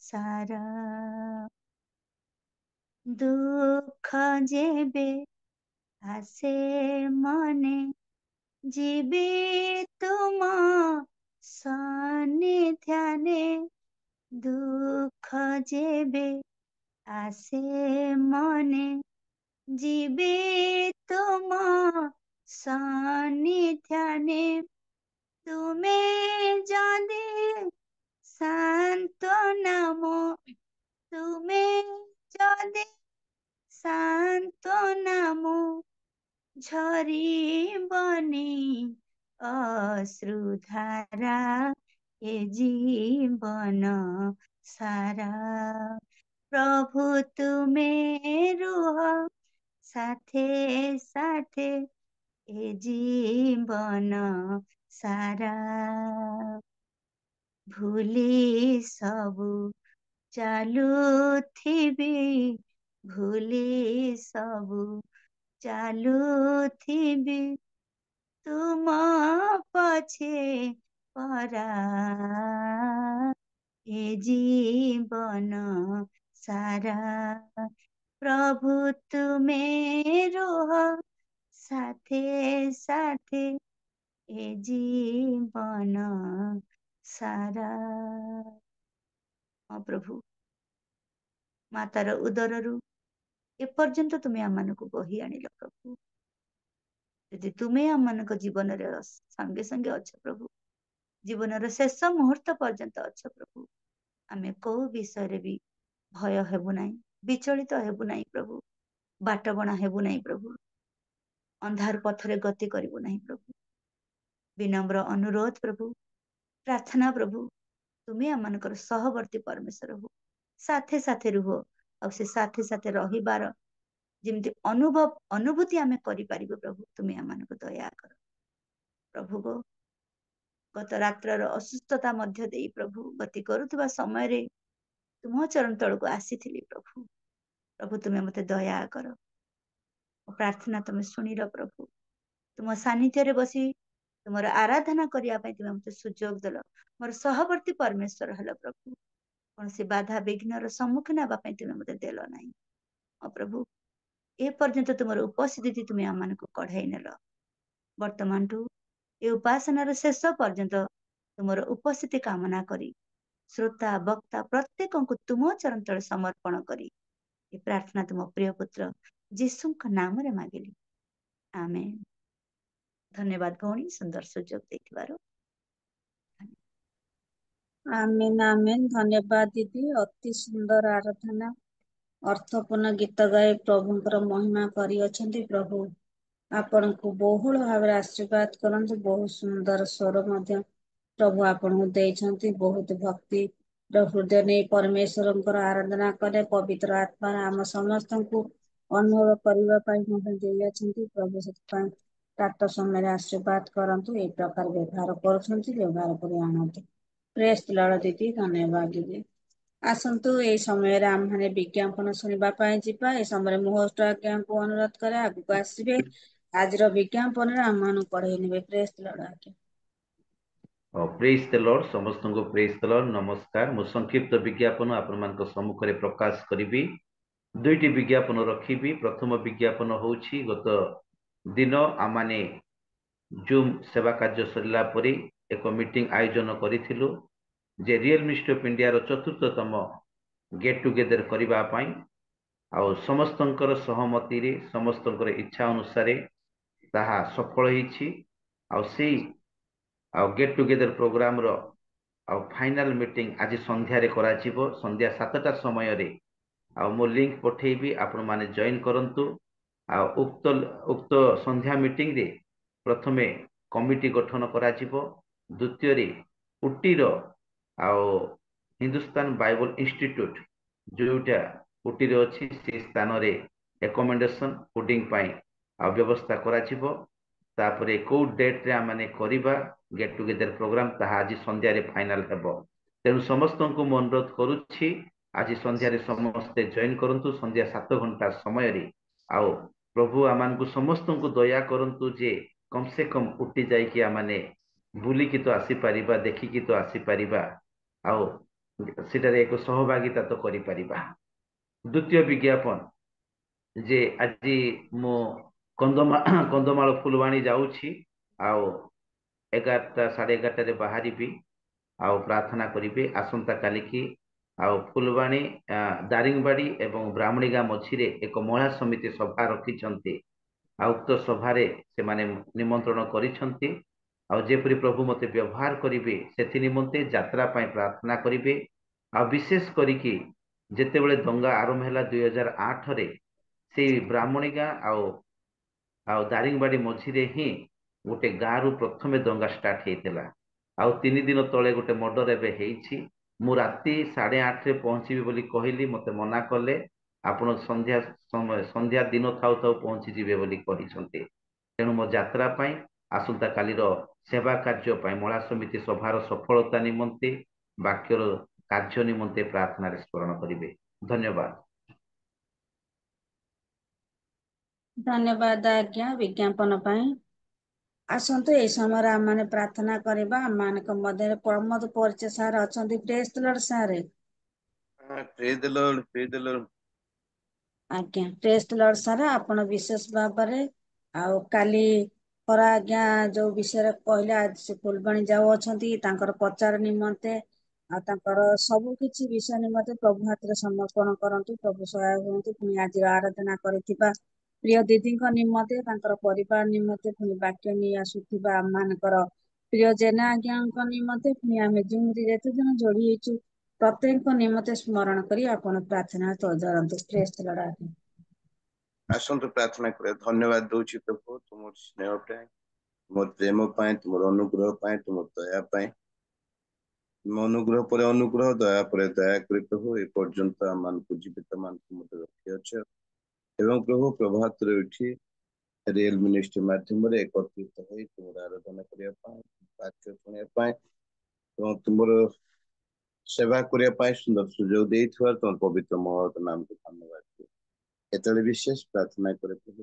ସାରା। ଦୁଃଖ ଯେବେ ଆସେ ମନେ, ଯିବି ତୁମ ସନ୍ନିଧାନେ, ଦୁଃଖ ଯେବେ ଆସେ ମନେ, ଯିବି ତୁମ ସନ୍ନିଧାନେ, ତୁମେ ଯଦି ସାନ୍ତ୍ୱନା ମୋ, ତୁମେ ଯଦି ସାନ୍ତ୍ୱନା ମୋ, ଝରିବନି ଅଶ୍ରୁଧାରା ଏ ଜୀବନ ସାରା। ପ୍ରଭୁ ତୁମେ ରୁହ ସାଥେ ସାଥେ ଏ ଜୀବନ ସାରା। ଭୁଲି ସବୁ ଚାଲୁଥିବି, ଭୁଲି ସବୁ ଚାଲୁଥିବି, ତୁମ ପଛେ ପରା ଏ ଜୀବନ ସାରା। ପ୍ରଭୁ ତୁମେ ରୁହ ସାଥେ ସାଥେ ଏ ଜୀବନ ସାରା। ହଁ ପ୍ରଭୁ, ମାତାର ଉଦରରୁ ଏପର୍ଯ୍ୟନ୍ତ ତୁମେ ଆମମାନଙ୍କୁ ବହି ଆଣିଲ ପ୍ରଭୁ। ଯଦି ତୁମେ ଆମମାନଙ୍କ ଜୀବନରେ ସଙ୍ଗେ ସଙ୍ଗେ ଅଛ ପ୍ରଭୁ, ଜୀବନର ଶେଷ ମୁହୂର୍ତ୍ତ ପର୍ଯ୍ୟନ୍ତ ଅଛ ପ୍ରଭୁ, ଆମେ କୋଉ ବିଷୟରେ ବି ଭୟ ହେବୁ ନାହିଁ, ବିଚଳିତ ହେବୁ ନାହିଁ ପ୍ରଭୁ, ବାଟବଣା ହେବୁ ନାହିଁ ପ୍ରଭୁ, ଅନ୍ଧାର ପଥରେ ଗତି କରିବୁ ନାହିଁ ପ୍ରଭୁ। ବିନମ୍ର ଅନୁରୋଧ ପ୍ରଭୁ, ପ୍ରାର୍ଥନା ପ୍ରଭୁ, ତୁମେ ଆମମାନଙ୍କର ସହବର୍ତ୍ତୀ ପରମେଶ୍ୱର ହୁଅ, ସାଥେ ସାଥେ ରୁହ, ଆଉ ସେ ସାଥେ ସାଥେ ରହିବାର ଯେମିତି ଅନୁଭୂତି ଆମେ କରିପାରିବୁ ପ୍ରଭୁ, ତୁମେ ଆମମାନଙ୍କୁ ଦୟା କର ପ୍ରଭୁ। ଗତ ରାତ୍ରର ଅସୁସ୍ଥତା ମଧ୍ୟ ଦେଇ ପ୍ରଭୁ ଗତି କରୁଥିବା ସମୟରେ ତୁମ ଚରଣ ତଳକୁ ଆସିଥିଲି ପ୍ରଭୁ। ପ୍ରଭୁ ତୁମେ ମତେ ଦୟା କର, ପ୍ରାର୍ଥନା ତୁମେ ଶୁଣିଲ ପ୍ରଭୁ। ତୁମ ସାନ୍ନିଧ୍ୟରେ ବସି ତୁମର ଆରାଧନା କରିବା ପାଇଁ ତୁମେ ମତେ ସୁଯୋଗ ଦେଲ। ମୋର ସହବର୍ତ୍ତୀ ପରମେଶ୍ୱର ହେଲ ପ୍ରଭୁ, କୌଣସି ବାଧା ବିଘ୍ନର ସମ୍ମୁଖୀନ ହେବା ପାଇଁ ତୁମେ ମତେ ଦେଲ ନାହିଁ। ପ୍ରଭୁ, ଏ ପର୍ଯ୍ୟନ୍ତ ତୁମର ଉପସ୍ଥିତି ତୁମେ ଆମମାନଙ୍କୁ କଢାଇ ନେଲ। ବର୍ତ୍ତମାନଠୁ ଏ ଉପାସନାର ଶେଷ ପର୍ଯ୍ୟନ୍ତ ତୁମର ଉପସ୍ଥିତି କାମନା କରି ଶ୍ରୋତା ବକ୍ତା ପ୍ରତ୍ୟେକଙ୍କୁ ତୁମ ଚରଣ ତଳେ ସମର୍ପଣ କରି ଏ ପ୍ରାର୍ଥନା ତୁମ ପ୍ରିୟ ପୁତ୍ର ଯୀଶୁଙ୍କ ନାମରେ ମାଗିଲି, ଆମେନ୍। ଧନ୍ୟବାଦ ଭଉଣୀ, ସୁନ୍ଦର ସୁଯୋଗ ଦେଇଥିବାରୁ। ଆମେନ୍ ଆମେନ୍। ଧନ୍ୟବାଦ ଦିଦି, ଅତି ସୁନ୍ଦର ଆରାଧନା, ଅର୍ଥପୂର୍ଣ୍ଣ ଗୀତ ଗାଇ ପ୍ରଭୁଙ୍କର ମହିମା କରିଅଛନ୍ତି ପ୍ରଭୁ। ଆପଣଙ୍କୁ ବହୁଳ ଭାବରେ ଆଶୀର୍ବାଦ କରନ୍ତୁ। ବହୁତ ସୁନ୍ଦର ସ୍ୱର ମଧ୍ୟ ପ୍ରଭୁ ଆପଣଙ୍କୁ ଦେଇଛନ୍ତି। ବହୁତ ଭକ୍ତି ହୃଦୟ ନେଇ ପରମେଶ୍ୱରଙ୍କର ଆରାଧନା କଲେ ପବିତ୍ର ଆତ୍ମା ଆମ ସମସ୍ତଙ୍କୁ ଅନୁଭବ କରିବା ପାଇଁ ମଧ୍ୟ ଦେଇଅଛନ୍ତି। ପ୍ରଭୁ ସେଥିପାଇଁ ପ୍ରାତ ସମୟରେ ଆଶୀର୍ବାଦ କରନ୍ତୁ। এই ପ୍ରକାର ବ୍ୟବହାର କରୁଛନ୍ତି, ବ୍ୟବହାର କରି ଆଣନ୍ତୁ। ପ୍ରେସ୍ ଦି ଲର୍ଡ ଦିଦି, ଧନ୍ୟବାଦ ଦିଦି। ଆସନ୍ତୁ ଏଇ ସମୟରେ ଆମମାନେ ବିଜ୍ଞାପନ ଶୁଣିବା ପାଇଁ ଯିବା। ଏ ସମୟରେ ମୁଁ ହୋଷ୍ଟ ଆଜ୍ଞାଙ୍କୁ ଅନୁରୋଧ କରେ ଆଗକୁ ଆସିବେ। ଆଜିର ବିଜ୍ଞାପନରେ ଆମମାନଙ୍କୁ ପଢେଇ ନେବେ। ପ୍ରେସ୍ ଦି ଲର୍ଡ ଆଜ୍ଞା। ପ୍ରେଜ୍ ଦ ଲର୍ଡ, ସମସ୍ତଙ୍କୁ ପ୍ରେଜ୍ ଦ ଲର୍ଡ। ନମସ୍କାର। ମୁଁ ସଂକ୍ଷିପ୍ତ ବିଜ୍ଞାପନ ଆପଣମାନଙ୍କ ସମ୍ମୁଖରେ ପ୍ରକାଶ କରିବି। ଦୁଇଟି ବିଜ୍ଞାପନ ରଖିବି। ପ୍ରଥମ ବିଜ୍ଞାପନ ହେଉଛି ଗତ ଦିନ ଆମମାନେ ଜୁମ୍ ସେବା କାର୍ଯ୍ୟ ସରିଲା ପରେ ଏକ ମିଟିଂ ଆୟୋଜନ କରିଥିଲୁ ଯେ ରିଏଲ ମିନିଷ୍ଟ୍ରି ଅଫ୍ ଇଣ୍ଡିଆର 4ର୍ଥତମ ଗେଟ୍ ଟୁଗେଦର କରିବା ପାଇଁ। ଆଉ ସମସ୍ତଙ୍କର ସହମତିରେ ସମସ୍ତଙ୍କର ଇଚ୍ଛା ଅନୁସାରେ ତାହା ସଫଳ ହେଇଛି। ଆଉ ଗେଟ୍ ଟୁଗେଦର ପ୍ରୋଗ୍ରାମର ଫାଇନାଲ ମିଟିଂ ଆଜି ସନ୍ଧ୍ୟାରେ କରାଯିବ। ସନ୍ଧ୍ୟା 7ଟା ସମୟରେ ଆଉ ମୁଁ ଲିଙ୍କ ପଠେଇବି, ଆପଣମାନେ ଜଏନ୍ କରନ୍ତୁ। ଆଉ ଉକ୍ତ ସନ୍ଧ୍ୟା ମିଟିଂରେ ପ୍ରଥମେ କମିଟି ଗଠନ କରାଯିବ। ଦ୍ୱିତୀୟରେ ଉଟିର ଆଉ ହିନ୍ଦୁସ୍ତାନ ବାଇବଲ ଇନଷ୍ଟିଚ୍ୟୁଟ ଯୋଉଟା ଉଟିରେ ଅଛି ସେ ସ୍ଥାନରେ ଏକୋମେଣ୍ଡେସନ ପୁଡିଂ ପାଇଁ ଆଉ ବ୍ୟବସ୍ଥା କରାଯିବ। ତାପରେ କୋଉ ଡେଟ୍ରେ ଆମେ କରିବା ଗେଟ୍ ଟୁଗେଦର ପ୍ରୋଗ୍ରାମ ତାହା ଆଜି ସନ୍ଧ୍ୟାରେ ଫାଇନାଲ ହେବ। ତେଣୁ ସମସ୍ତଙ୍କୁ ମୁଁ ଅନୁରୋଧ କରୁଛି ଆଜି ସନ୍ଧ୍ୟାରେ ସମସ୍ତେ ଜଏନ୍ କରନ୍ତୁ ସନ୍ଧ୍ୟା 7 ଘଣ୍ଟା ସମୟରେ। ଆଉ ପ୍ରଭୁ ଆମମାନଙ୍କୁ ସମସ୍ତଙ୍କୁ ଦୟା କରନ୍ତୁ ଯେ କମ ସେ କମ ଉଠି ଯାଇକି ଆମମାନେ ବୁଲିକି ତ ଆସିପାରିବା, ଦେଖିକି ତ ଆସିପାରିବା, ଆଉ ସେଠାରେ ଏକ ସହଭାଗିତା ତ କରିପାରିବା। ଦ୍ୱିତୀୟ ବିଜ୍ଞାପନ ଯେ ଆଜି ମୁଁ କନ୍ଧମାଳ ଫୁଲବାଣୀ ଯାଉଛି। ଆଉ 11ଟା 11:30ରେ ବାହାରିବି ଆଉ ପ୍ରାର୍ଥନା କରିବି। ଆସନ୍ତା କାଲିକି ଆଉ ଫୁଲବାଣୀ, ଦାରିଙ୍ଗବାଡି ଏବଂ ବ୍ରାହ୍ମଣୀଗାଁ ମଝିରେ ଏକ ମହିଳା ସମିତି ସଭା ରଖିଛନ୍ତି। ଆଉ ଉକ୍ତ ସଭାରେ ସେମାନେ ନିମନ୍ତ୍ରଣ କରିଛନ୍ତି। ଆଉ ଯେପରି ପ୍ରଭୁ ମୋତେ ବ୍ୟବହାର କରିବେ ସେଥି ନିମନ୍ତେ ଯାତ୍ରା ପାଇଁ ପ୍ରାର୍ଥନା କରିବେ। ଆଉ ବିଶେଷ କରିକି ଯେତେବେଳେ ଦଙ୍ଗା ଆରମ୍ଭ ହେଲା 2008ରେ ସେଇ ବ୍ରାହ୍ମଣୀଗାଁ ଆଉ ଦାରିଙ୍ଗବାଡି ମଝିରେ ହିଁ ଗୋଟେ ଗାଁରୁ ପ୍ରଥମେ ଦଙ୍ଗା ଷ୍ଟାର୍ଟ ହେଇଥିଲା। ଆଉ 3 ଦିନ ତଳେ ଗୋଟେ ମର୍ଡର ଏବେ ହେଇଛି। ମୁଁ ରାତି 8:30ରେ ପହଞ୍ଚିବି ବୋଲି କହିଲି, ମୋତେ ମନା କଲେ। ଆପଣ ସନ୍ଧ୍ୟା ଦିନ ଥାଉ ଥାଉ ପହଞ୍ଚିଯିବେ ବୋଲି କହିଛନ୍ତି। ତେଣୁ ମୋ ଯାତ୍ରା ପାଇଁ ଆସନ୍ତା କାଲିର ସେବା କାର୍ଯ୍ୟ ପାଇଁ ମହିଳା ସମିତି ସଭାର ସଫଳତା ନିମନ୍ତେ ବାକ୍ୟର କାର୍ଯ୍ୟ ନିମନ୍ତେ ପ୍ରାର୍ଥନାରେ ସ୍ମରଣ କରିବେ। ଧନ୍ୟବାଦ। ଧନ୍ୟବାଦ ଆଜ୍ଞା ବିଜ୍ଞାପନ ପାଇଁ। ଆସନ୍ତୁ ଏଇ ସମୟରେ ଆମମାନେ ପ୍ରାର୍ଥନା କରିବା। ଆମମାନଙ୍କ ମଧ୍ୟରେ ପ୍ରମୋଦ ପରିଚୟ ସାର୍ ଅଛନ୍ତି। ପ୍ରେଜ୍ ଦି ଲର୍ଡ ସାର୍। ପ୍ରେଜ୍ ଦି ଲର୍ଡ, ପ୍ରେଜ୍ ଦି ଲର୍ଡ। ଆଜ୍ଞା ପ୍ରେଜ୍ ଦି ଲର୍ଡ ସାର୍। ଆପଣ ବିଶେଷ ଭାବରେ ଆଉ କାଲି ଆଜ୍ଞା ଯୋଉ ବିଷୟରେ କହିଲେ ଆଜି ସେ ଫୁଲବାଣୀ ଯାଉଅଛନ୍ତି ତାଙ୍କର ପ୍ରଚାର ନିମନ୍ତେ ଆଉ ତାଙ୍କର ସବୁ କିଛି ବିଷୟ ନିମନ୍ତେ ପ୍ରଭୁ ହାତରେ ସମର୍ପଣ କରନ୍ତୁ। ପ୍ରଭୁ ସହାୟ ହୁଅନ୍ତୁ। ପୁଣି ଆଜିର ଆରାଧନା କରିଥିବା ପ୍ରିୟ ଦିଦିଙ୍କ ନିମନ୍ତେ, ତାଙ୍କର ପରିବାର ନିମନ୍ତେ, ପୁଣି ବାକ୍ୟ ନେଇ ଆସୁଥିବା ଆମ ମାନଙ୍କର ପ୍ରିୟ ଜେନା ଆଜ୍ଞାଙ୍କ ନିମନ୍ତେ, ପୁଣି ଆମେ ଯେଉଁଠି ଯେତେ ଜଣ ଯୋଡି ହେଇଛୁ ପ୍ରତ୍ୟେକଙ୍କ ନିମନ୍ତେ ସ୍ମରଣ କରି ଆପଣ ପ୍ରାର୍ଥନା କରନ୍ତୁ। ପ୍ରେଜ୍ ଦି ଲର୍ଡ ଆଜ୍ଞା। ଆସନ୍ତୁ ପ୍ରାର୍ଥନା କରିବା। ଧନ୍ୟବାଦ ଦଉଛି ପ୍ରଭୁ ତୁମର ସ୍ନେହ ପାଇଁ, ତୁମର ପ୍ରେମ ପାଇଁ, ତୁମର ଅନୁଗ୍ରହ ପାଇଁ, ତୁମର ଦୟା ପାଇଁ। ତୁମ ଅନୁଗ୍ରହ ପରେ ଅନୁଗ୍ରହ, ଦୟା ପରେ ଦୟା କରି ପ୍ରଭୁ ଏ ପର୍ଯ୍ୟନ୍ତ ଆମମାନଙ୍କୁ ଜୀବିତ ମାନଙ୍କୁ ମଧ୍ୟ ରଖିଅଛ। ଏବଂ ପ୍ରଭୁ ପ୍ରଭାତରେ ଉଠି ରିଏଲ ମିନିଷ୍ଟ୍ରି ମାଧ୍ୟମରେ ଏକତ୍ରିତ ହୋଇ ତୁମର ଆରାଧନା କରିବା ପାଇଁ, ବାକ୍ୟ ଶୁଣିବା ପାଇଁ ଏବଂ ତୁମର ସେବା କରିବା ପାଇଁ ସୁନ୍ଦର ସୁଯୋଗ ଦେଇଥିବାରୁ ତୁମ ପବିତ୍ର ମହତ ନାମକୁ ଧନ୍ୟବାଦ। ଏତେବେଳେ ବିଶେଷ ପ୍ରାର୍ଥନା କରେ ପ୍ରଭୁ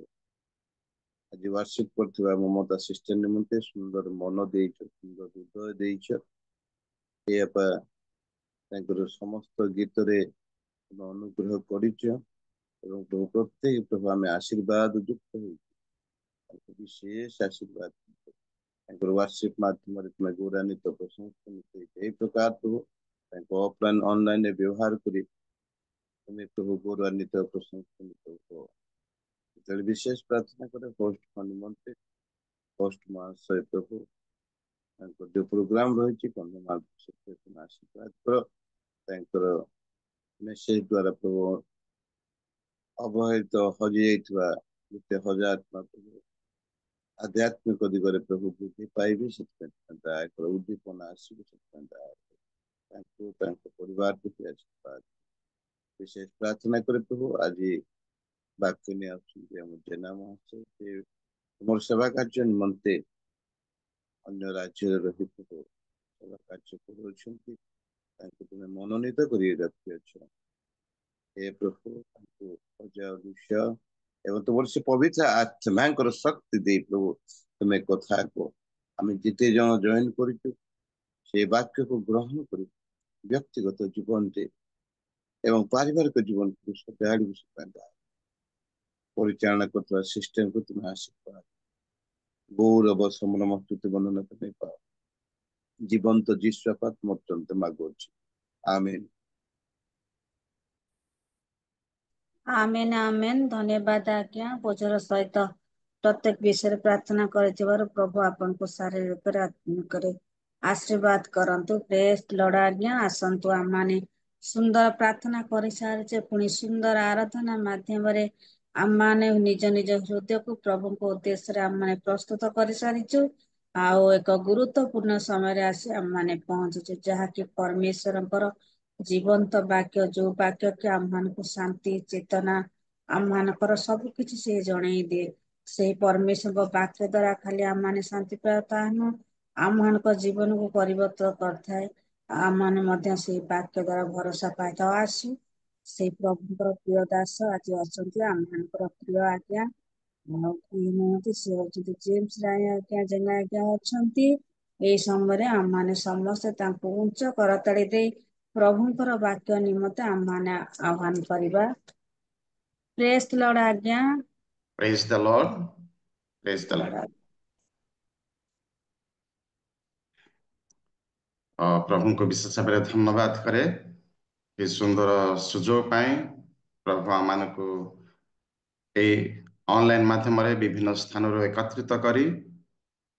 ଆଜି ୱାର୍ସିପ କରୁଥିବା ମମତା ସିଷ୍ଟର ନିମନ୍ତେ ସୁନ୍ଦର ମନ ଦେଇଛ, ସୁନ୍ଦର ହୃଦୟ ଦେଇଛ। ଏହାପା ତାଙ୍କର ସମସ୍ତ ଗୀତରେ ଅନୁଗ୍ରହ କରିଛ ଏବଂ ପ୍ରଭୁ ପ୍ରତ୍ୟେକ ପ୍ରଭୁ ଆମେ ଆଶୀର୍ବାଦ ଯୁକ୍ତ ହେଇଛୁ। ବିଶେଷ ଆଶୀର୍ବାଦ ତାଙ୍କର ୱାର୍ସିପ ମାଧ୍ୟମରେ ତୁମେ ଗୌରବାନ୍ୱିତ ପ୍ରଶଂସା ଏହି ପ୍ରକାର ପ୍ରଭୁ ତାଙ୍କ ଅଫଲାଇନ ଅନଲାଇନରେ ବ୍ୟବହାର କରି ତୁମେ ପ୍ରଭୁ ଗୌରବାନ୍ୱିତ ପ୍ରଶଂସା ହୁଅ। ଯେତେବେଳେ ବିଶେଷ ପ୍ରାର୍ଥନା କରେ ହୋଷ୍ଟ ନିମନ୍ତେ, ହୋଷ୍ଟ ମହାଶୟ ପ୍ରଭୁ ତାଙ୍କର ଯୋଉ ପ୍ରୋଗ୍ରାମ ରହିଛି କନ୍ଧମାଳ ଆଶୀର୍ବାଦ କର। ତାଙ୍କର ମେସେଜ ଦ୍ଵାରା ପ୍ରଭୁ ଅବହେଳିତ ହଜି ଯାଇଥିବା 1,000 ଆତ୍ମା ଆଧ୍ୟାତ୍ମିକ ଦିଗରେ ପ୍ରଭୁ ବୃଦ୍ଧି ପାଇବେ, ସେଥିପାଇଁ ଦୟାକର ଉଦ୍ଦୀପନା ଆସିବ, ସେଥିପାଇଁ ଦୟାକର ତାଙ୍କୁ ତାଙ୍କ ପରିବାର ପ୍ରତି ଆଶୀର୍ବାଦ ବିଶେଷ ପ୍ରାର୍ଥନା করে ପ୍ରଭୁ ଆଜି ବାକ୍ୟ ନେଇ ଆସୁଛନ୍ତି ଆମ ଜେନା ମହାଶୟ, ସେ ତୁମର ସେବା କାର୍ଯ୍ୟ ନିମନ୍ତେ ଅନ୍ୟ ରାଜ୍ୟରେ ରହି ପ୍ରଭୁ ସେବା କାର୍ଯ୍ୟ କରୁଛନ୍ତି, ତାଙ୍କୁ ତୁମେ ମନୋନୀତ କରି ରଖିଅଛ। हे प्रभु ତାଙ୍କୁ ଅଜୟ ବିଷୟ ଏବଂ ତୁମର ସେ ପବିତ୍ର ଆତ୍ମାଙ୍କର ଶକ୍ତି ଦେଇ ପ୍ରଭୁ ତୁମେ କଥା କୁହ। ଆମେ ଯେତେ ଜଣ ଜଏନ୍ କରିଛୁ ସେ ବାକ୍ୟକୁ ଗ୍ରହଣ କରି ବ୍ୟକ୍ତିଗତ ଜୀବନରେ ଏବଂ ପାରିବାରିକ ଜୀବନକୁ ସଜାଡ଼ିବୁ, ପରିଚାଳନା କରୁଥିବା ସିଷ୍ଟମକୁ ତୁମେ ଆଶୀର୍ବାଦ ଗୌରବ ସମ୍ମାନ ସ୍ତୁତି ବନ୍ଦନା ତୁମେ ପାଅ। ଜୀବନ୍ତ ଯୀଶୁ ତୁମ ଅତ୍ୟନ୍ତ ମାଗୁଅଛି, ଆମେନ୍। आमेन आमेन। धन्यवाद आज्ञा बोझर सहित प्रत्येक विषय प्रार्थना कर प्रभु आपन को शारीरिक आत्मिक आशीर्वाद करंतु। प्रेज लॉर्ड आज्ञा। आसंतु आम माने सुंदर प्रार्थना कर सारी पुणी सुंदर आराधना माध्यम आम माने निज निज हृदय को प्रभु को उद्देश्य आम माने प्रस्तुत कर सारीचु। आउ एक गुरुत्वपूर्ण समय आसी आम माने पहुंचीचु, जहाँकि परमेश्वर जीवंत वाक्य, जो वाक्य के आम मान को शांति चेतना आम मानकर सब किछि से जणई दिए। से परमेश्वर वाक्य द्वारा खाली आम माने शांति पाता नु आम मान जीवन को परिवर्तन करथाए। आम माने मध्य से वाक्य द्वारा भरोसा पाता आसु। से प्रभुଙ୍କର प्रिय दास आज अछंती आम मानकर प्रिय आज्ञा से होचंती जेम्स राय आज्ञा जेना आज्ञा अछंती। ए समय आम माने समस्त तांको उच्च करताଳି दे प्रभुଙ୍କର वाक्य निमते आम माने आह्वान करिबा। प्रेज द लॉर्ड आज्ञा। Praise the Lord. Praise the Lord. प्रभु को विशेष भाव धन्यवाद करे ये सुंदर सुजोग पाए। प्रभु आम को ऑनलाइन माध्यम विभिन्न स्थान एकत्रित करी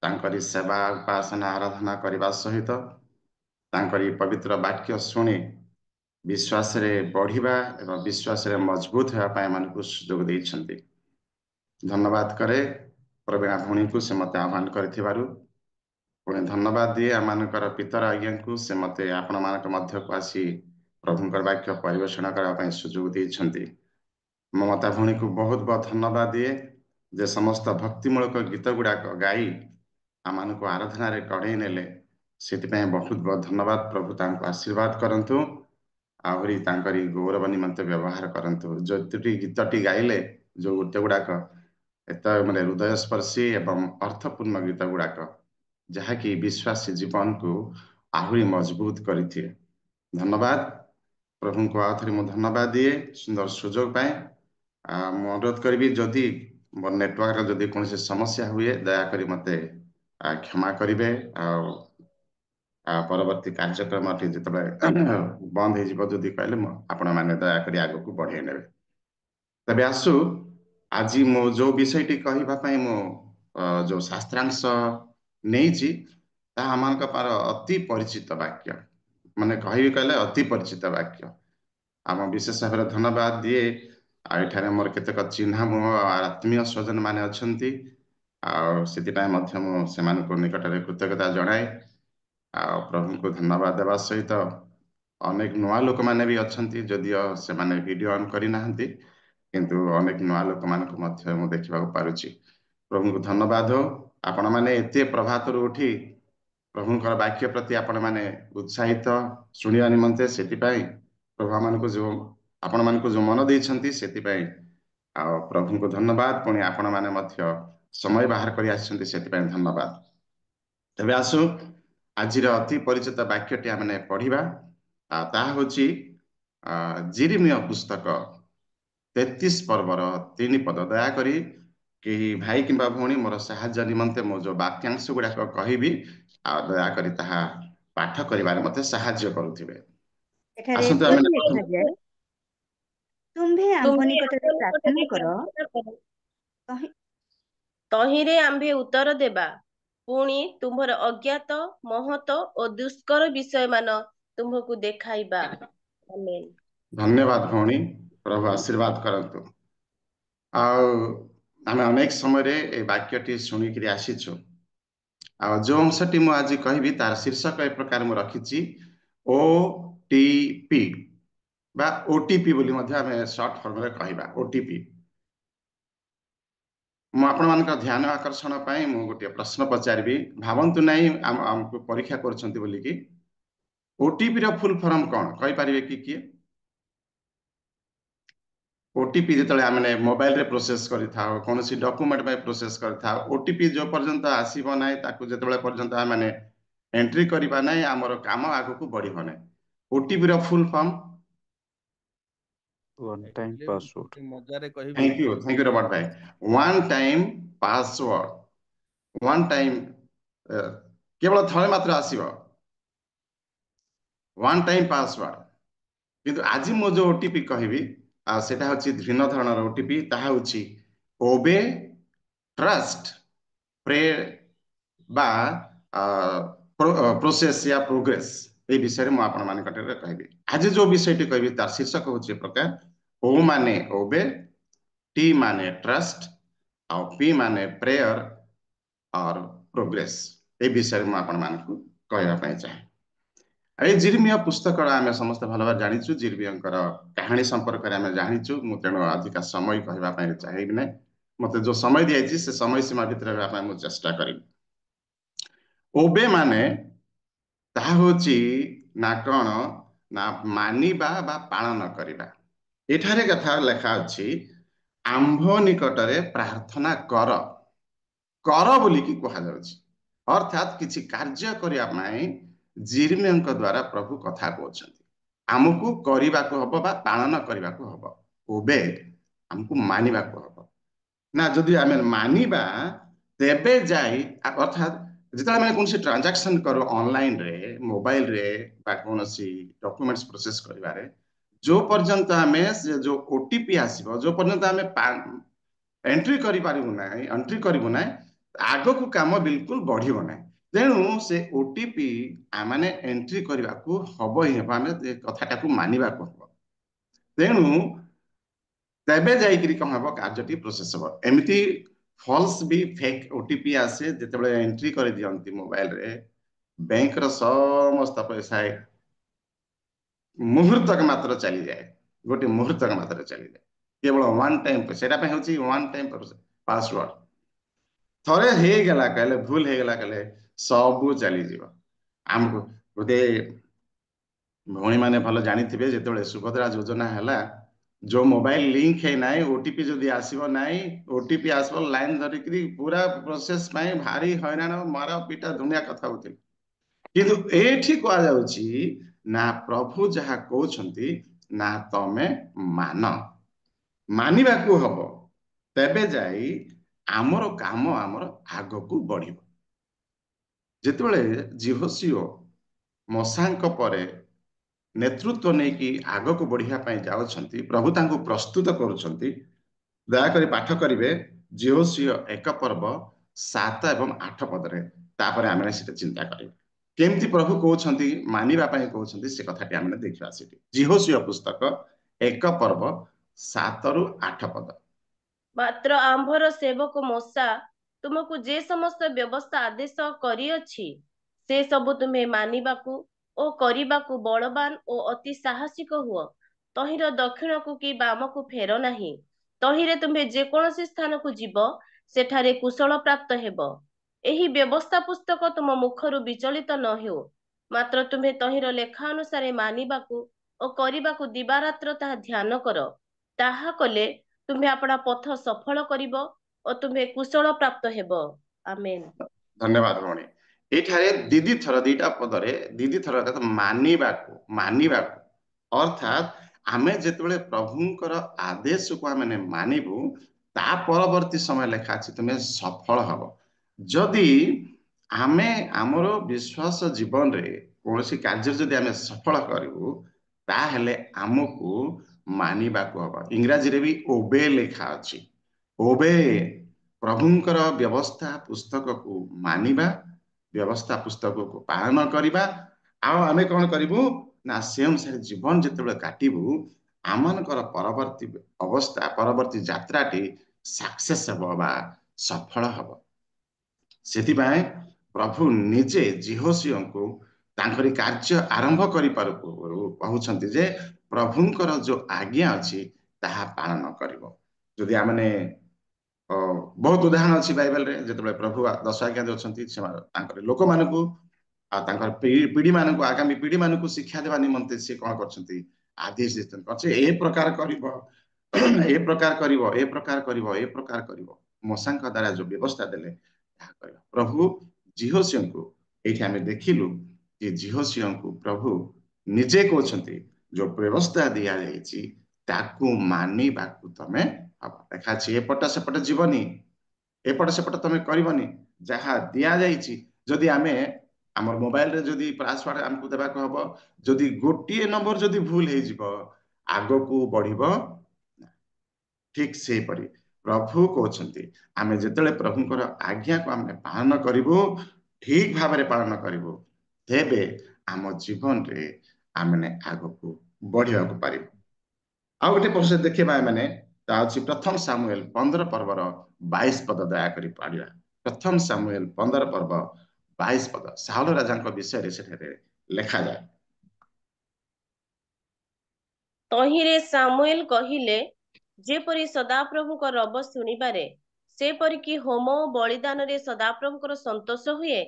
तांकरी सेवा उपासना आराधना करने सहित तांकरी पवित्र वाक्य शुणी विश्वास रे बढ़िबा एवं विश्वास रे मजबूत होगा सुजोग देइछन्ति। धन्यवाद करे प्रवीणा भौणी को से मते आह्वान करिथिबारु। पुणे धन्यवाद दिए आमनकर पितर आज्ञा को से मते आपण मानक मध्य को आसी प्रभुकर वाक्य परिवेषण करने सुजोग देइछन्ति। ममता भौणी को बहुत बहुत धन्यवाद दिए जे समस्त भक्तिमूलक गीत गुड़ाक गाई आम को आराधना रे कड़े नेले से बहुत बहुत धन्यवाद। प्रभु तांको आशीर्वाद करंतु आहरी तांकरी गौरव निमंते व्यवहार करंतु। जोटी गीतटी गाइले जो गीत गुड़ाक एत माने हृदय स्पर्शी एवं अर्थपूर्ण गीत गुड़ाक जहाँकि विश्वासी जीवन को आहरी मजबूत करथिए। धन्यवाद प्रभु को आथरी मु धन्यवाद दिए सुंदर सुजोग पाए। मु अनुरोध करी जदि मोर नेटवर्क जदि कौन समस्या हुए दयाकोरी मते क्षमा करेंगे। परवर्ती कार्यक्रम जो बंद होदी कहले आपण मैंने दयाकोरी आग को बढ़े ने। तबे आसु आज मो जो विषयटी कहवाई मु जो शास्त्रांश नहीं आम अति परिचित वाक्य माने कहि कहले अति परिचित वाक्य आम विशेष भाव धन्यवाद दिए। आठारे मोर केतेक चिन्हा मो आत्मीय स्वजन माने अछंती से निकट में कृतज्ञता जनाए। प्रभु को धन्यवाद देवा सहित अनेक नुआ लोक मैंने भी अच्छी जदियो से माने वीडियो ऑन करना किंतु अनेक नुआ लोक मानक देखा पारुची। प्रभु को धन्यवाद हो आपण मैंने एते प्रभात उठी प्रभुकर वाक्य प्रति आपण मैंने उत्साहित शुणा निमंते से प्रभु मान को जो आपण मान को जो मन देइछंती से प्रभु को धन्यवाद। पुणी आपण मैंने समय बाहर कर धन्यवाद। तबे आसु आज अति परिचित वाक्यटी आम पढ़ा ताहा होची जिरिमिया पुस्तक 33 पर्वर 3 पद। दयाकोरी कि भाई किंबा भौणी मोर साहाय्य निमंते मो जो वाक्यांश गुड़ाक कहबी दयाकोरी ताहा पाठ करिबार मते साहाय्य करुथिबे। आसंतु आमे लिखा जाए तुम्भे आंभ निकटरे प्रार्थना करो तहिरे आंभे उत्तर देबा। पुणी तुम्भर अज्ञात महत और दुष्कर विषय मान तुम्हकु देखाइबा। आमेन। धन्यवाद भौणी प्रभु आशीर्वाद करंतु। आम अनेक समय ए वाक्यटी शुणिक आसीचु जो अंशटी मु आज कहबी तार शीर्षक ए प्रकार मु रखिछि OTP बा OTP बोली मध्य आमे शॉर्ट फॉर्म रे कहबा OTP। मु आपण मानक ध्यान आकर्षण पाई मु गोटे प्रश्न पचारिबी भावंतु नाही हमको परीक्षा करछंती बोली कि OTP रो फुल फॉर्म कोन कहि परिबे कि किए? OTP जेतले आमने मोबाइल रे प्रोसेस करि थाओ कोनोसी डॉक्यूमेंट में प्रोसेस करि थाओ OTP जो पर्यंत आसीबो नाही ताकू जेतले पर्यंत आमने एंट्री करिबा नाही हमर काम आगु को बढ़िबो नाही। OTP रो full form one time password. मजारे कहबी थैंक यू रॉबर्ट भाई। One time password one time केवल थळे मात्र आसीबो वन टाइम पासवर्ड किंतु आज मो जो OTP कहबी सेटा होची भिन्न धरणर OTP ताहा होची ओबे ट्रस्ट प्रे बा प्रोसेस या प्रोग्रेस ए विषय में आपण मान कटे कहबी। आज जो विषयटी कहबी तार शीर्षक होची प्रकार ओ माने ओबे, टी माने ट्रस्ट और पी माने प्रेयर और प्रोग्रेस ए विषय में आपण मान को कहबा पई चाहे। ए जिर्मिया पुस्तक आमे समस्त भल भाव जानिछु जिर्मियाकर कहानी संपर्क रे आमे जानिछु मु तेनो अधिक समय कहबा पई चाहेबी नै मते जो समय दियाछि से समय सीमा भितर रहबा पई मु चेष्टा करिबी। ओबे माने ताहा होची ना कोन ना मानिबा बा पालन करिबा। एठारे कथा लेखा अछि आंभ निकटरे प्रार्थना कर कर बोली कि कहा जाउछि अर्थात किछि कार्य करिया पई जिर्मियंक द्वारा प्रभु कथा कहउछन्ति आमको करिबा को हबो बा पालन करिबा को हबो ओबे हमको मानिबा को हबो ना जदि आमे मानिबा तेबे जाई अर्थात जितला माने कोनसी ट्रांजैक्शन करो ऑनलाइन रे मोबाइल रे बा कोनसी डॉक्यूमेंट्स प्रोसेस करिबारे जो पर्यंत आमे जो OTP आसीबो जो पर्यंत आमे एंट्री करि पारिबु ना एंट्री करिबु ना आगो को काम बिल्कुल बढ़िबो ना तेणु से OTP आमाने एंट्री करबा को हबो ही हबो आमे कथाटा को मानिबा को हबो तेणु तबे जाई करी कम हबो कार्यटी प्रोसेस हबो। एमिति फॉल्स भी फेक OTP आसे जेतेबे एंट्री कर दियंती मोबाइल रे बैंक रो समस्त पैसा मुहूर्तक मात्र चली जाए गोटे मुहूर्तक मात्र चली जाए केवल वन टाइम सेटा पे होची वन टाइम पासवर्ड थरे हे गेला कहले भूल हे गेला कहले सब चली जीव हमको गोटे भौणी माने भलो जानी थिबे जेतेबे सुभद्रा योजना हैला जो मोबाइल लिंक है नाई OTP जदि आसीबो नाई OTP आसबो लाइन धरि करी पूरा प्रोसेस पई भारी हैरान मारा पीटा दुनिया कथा होती किंतु एठी को जाउची ना प्रभु जहा कहउछंती ना तमे मान मानिबा को हबो तबे जाई आमर काम आमर आगो को बढ़िबो। जेतेबेले जीवसियो मसांक परे नेतृत्व नहीं कि आग को बढ़िया पाई जाउछंती प्रभु तांको प्रस्तुत करूछंती दया करी पाठ करिवे जीवसियो 1 पर्व 7 एवं 8 पद रे तापरे आमे सेटा चिंता करिवे केमती प्रभु कहउछंती मानिबा पाई कहउछंती से कथाटी आमे देखिबा सेठी जीवसियो पुस्तक 1 पर्व 7 रु 8 पद। मात्र आंभर सेवक मोसा तुमको जे समस्त व्यवस्था आदेश करिअछि से सब तुम्हें मानिबाकू ओ करिबाकू बलवान ओ अति साहसिक हुओ तहिर दक्षिण को कि बाम को फेर नाही तहिरे तुम्हें जे कोनसी स्थान को जीव सेठारे कुशल प्राप्त हेबो। एही व्यवस्था पुस्तक तुम मुखरु विचलित न हो मात्र तुम्हें तहिर लेखा अनुसार मानिबाकू ओ करिबाकू दिवारात्र ताहा ध्यान कर ताहा कले तुम्हें अपना पथ सफल करिबो और तुम्हें कुशल प्राप्त हेबो। आमेन। धन्यवाद भौणी एठारे दीदी थर दीटा पदरे दीदी थर मानिबाकू अर्थात आमे जेतेबेले प्रभुंकर आदेश को आमे मानिबू ता परवर्ती समय लेखा अछि तुमे सफल हबो। जदि आमे हमरो विश्वास जीवन रे कोनोसी कार्य जदि आमे सफल करिवू ता हेले हमकू मानिबाकू हबो। इंग्रजी रे भी ओबे लेखा अछि ओबे प्रभुंकर व्यवस्था पुस्तक को मानिबा व्यवस्था पुस्तक को पालन करिबा आ आमे कोन करिवू ना से अनुसार जीवन जेतेबेले काटिबू आमनकर परवर्ती अवस्था परवर्ती यात्राटी सक्सेस हब बा सफल हब। ସେଥିପାଇଁ ପ୍ରଭୁ ନିଜେ ଜିହୋସିଓଙ୍କୁ ତାଙ୍କରି କାର୍ଯ୍ୟ ଆରମ୍ଭ କରିପାରୁ କହୁଛନ୍ତି ଯେ ପ୍ରଭୁଙ୍କର ଯୋଉ ଆଜ୍ଞା ଅଛି ତାହା ପାଳନ କରିବ। ଯଦି ଆମେ ବହୁତ ଉଦାହରଣ ଅଛି ବାଇବେଲରେ, ଯେତେବେଳେ ପ୍ରଭୁ 10 ଆଜ୍ଞା ଦେଉଛନ୍ତି ସେମାନେ ତାଙ୍କର ଲୋକମାନଙ୍କୁ ଆଉ ତାଙ୍କର ପିଢି ମାନଙ୍କୁ, ଆଗାମୀ ପିଢି ମାନଙ୍କୁ ଶିକ୍ଷା ଦେବା ନିମନ୍ତେ ସେ କଣ କରିଛନ୍ତି, ଆଦେଶ ଦେଇଛନ୍ତି ଏ ପ୍ରକାର କରିବ, ଏ ପ୍ରକାର କରିବ, ଏ ପ୍ରକାର କରିବ, ଏ ପ୍ରକାର କରିବ। ମଶାଙ୍କ ଦ୍ୱାରା ଯୋଉ ବ୍ୟବସ୍ଥା ଦେଲେ ତାହା କରିବ। ପ୍ରଭୁ ଜିହୋସିଓଙ୍କୁ ଏଇଠି ଆମେ ଦେଖିଲୁ ଯେ ଜିହୋସିଓଙ୍କୁ ପ୍ରଭୁ ନିଜେ କହୁଛନ୍ତି ଯୋଉ ବ୍ୟବସ୍ଥା ଦିଆଯାଇଛି ତାକୁ ମାନିବାକୁ ତମେ ହବ। ଲେଖା ଅଛି ଏପଟ ସେପଟ ଯିବନି, ଏପଟ ସେପଟ ତମେ କରିବନି। ଯାହା ଦିଆଯାଇଛି, ଯଦି ଆମେ ଆମର ମୋବାଇଲରେ ଯଦି ପାସୱାର୍ଡ ଆମକୁ ଦେବାକୁ ହବ, ଯଦି ଗୋଟିଏ ନମ୍ବର ଯଦି ଭୁଲ ହେଇଯିବ ଆଗକୁ ବଢିବ। ଠିକ ସେହିପରି ପ୍ରଭୁ କହୁଛନ୍ତି ଆମେ ଯେତେବେଳେ ପ୍ରଭୁଙ୍କର ଆଜ୍ଞାକୁ ଆମେ ପାଳନ କରିବୁ, ଠିକ ଭାବରେ ପାଳନ କରିବୁ, ତେବେ ଆମ ଜୀବନରେ ଆମେ ଆଗକୁ ବଢିବାକୁ ପାରିବୁ। ଆଉ ଗୋଟେ ପ୍ରସେସ ଦେଖିବା ମାନେ ତା ଅଛି ପ୍ରଥମ ସାମୁଏଲ 15 ପର୍ବର 22 ପଦ, ଦୟାକରି ପଢିବା। ପ୍ରଥମ ସାମୁଏଲ 15 ପର୍ବ 22 ପଦ ସାଉଲ ରାଜାଙ୍କ ବିଷୟରେ ସେଠାରେ ଲେଖାଯାଏ। ତହିଁରେ ସାମୁଏଲ କହିଲେ, ଯେପରି ସଦାପ୍ରଭୁଙ୍କ ରବ ଶୁଣିବାରେ, ସେପରିକି ହୋମ ଓ ବଳିଦାନରେ ସଦାପ୍ରଭୁଙ୍କର ସନ୍ତୋଷ ହୁଏ।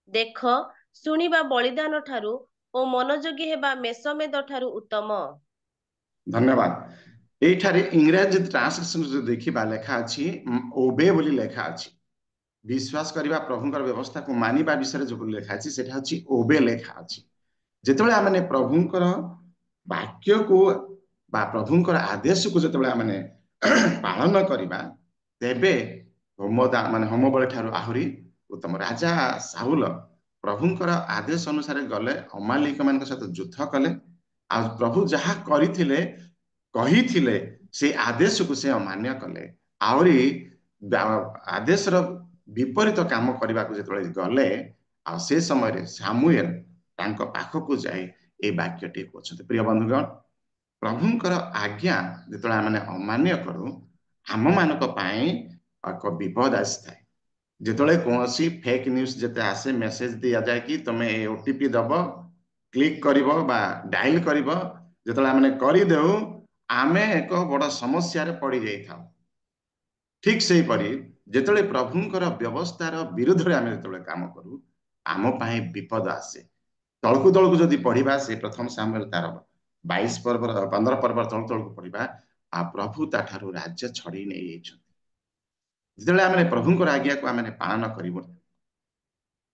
ଦେଖ, ଶୁଣିବା ବଳିଦାନ ଠାରୁ ଓ ମନୋଯୋଗୀ ହେବା ମେଷମେଦ ଠାରୁ ଉତ୍ତମ। ଧନ୍ୟବାଦ। ଏଇଠାରେ ଇଂରାଜୀ ଟ୍ରାନ୍ସଲେସନ ଯଦି ଦେଖିବା ଲେଖା ଅଛି ଓବେ ବୋଲି ଲେଖା ଅଛି। ବିଶ୍ୱାସ କରିବା, ପ୍ରଭୁଙ୍କର ବ୍ୟବସ୍ଥାକୁ ମାନିବା ବିଷୟରେ ଯୋଉ ଲେଖା ଅଛି ସେଟା ହଉଛି ଓବେ ଲେଖା ଅଛି। ଯେତେବେଳେ ଆମେ ପ୍ରଭୁଙ୍କର ବାକ୍ୟକୁ ବା ପ୍ରଭୁଙ୍କର ଆଦେଶକୁ ଯେତେବେଳେ ଆମେ ପାଳନ କରିବା, ତେବେ ହୋମ ବଳି ଠାରୁ ଆହୁରି ଉତ୍ତମ। ରାଜା ସାଉଲ ପ୍ରଭୁଙ୍କର ଆଦେଶ ଅନୁସାରେ ଗଲେ, ଅମାଲିକ ମାନଙ୍କ ସହିତ ଯୁଦ୍ଧ କଲେ, ଆଉ ପ୍ରଭୁ ଯାହା କରିଥିଲେ କହିଥିଲେ ସେ ଆଦେଶକୁ ସେ ଅମାନ୍ୟ କଲେ। ଆହୁରି ଆଦେଶର ବିପରୀତ କାମ କରିବାକୁ ଯେତେବେଳେ ଗଲେ, ଆଉ ସେ ସମୟରେ ସାମୁଏଲ ତାଙ୍କ ପାଖକୁ ଯାଇ এই ବାକ୍ୟଟି କହୁଛନ୍ତି। ପ୍ରିୟ ବନ୍ଧୁଗଣ, ପ୍ରଭୁଙ୍କର ଆଜ୍ଞା ଯେତେବେଳେ ଆମେ ଅମାନ୍ୟ କରୁ, ଆମ ମାନଙ୍କ ପାଇଁ ଏକ ବିପଦ ଆସିଥାଏ। ଯେତେବେଳେ କୌଣସି ଫେକ୍ ନ୍ୟୁଜ ଯେତେ ଆସେ, ମେସେଜ ଦିଆଯାଏ କି ତମେ ଏ ଓଟିପି ଦବ, କ୍ଲିକ୍ କରିବ ବା ଡାଇଲ କରିବ, ଯେତେବେଳେ ଆମେ କରିଦେଉ ଆମେ ଏକ ବଡ ସମସ୍ୟାରେ ପଡି ଯାଇଥାଉ। ଠିକ ସେହିପରି ଯେତେବେଳେ ପ୍ରଭୁଙ୍କର ବ୍ୟବସ୍ଥାର ବିରୁଦ୍ଧରେ ଆମେ ଯେତେବେଳେ କାମ କରୁ, ଆମ ପାଇଁ ବିପଦ ଆସେ। ତଳକୁ ତଳକୁ ଯଦି ପଢିବା, ସେ ପ୍ରଥମ ସାମୁଏଲ ତାର 22 ପର୍ବର 15 ପର୍ବର ତଳକୁ ପଢିବା, ଆଉ ପ୍ରଭୁ ତାଠାରୁ ରାଜ୍ୟ ଛଡେଇ ନେଇଯାଇଛନ୍ତି। ଯେତେବେଳେ ଆମେ ପ୍ରଭୁଙ୍କର ଆଜ୍ଞାକୁ ଆମେ ପାଳନ କରିବୁ,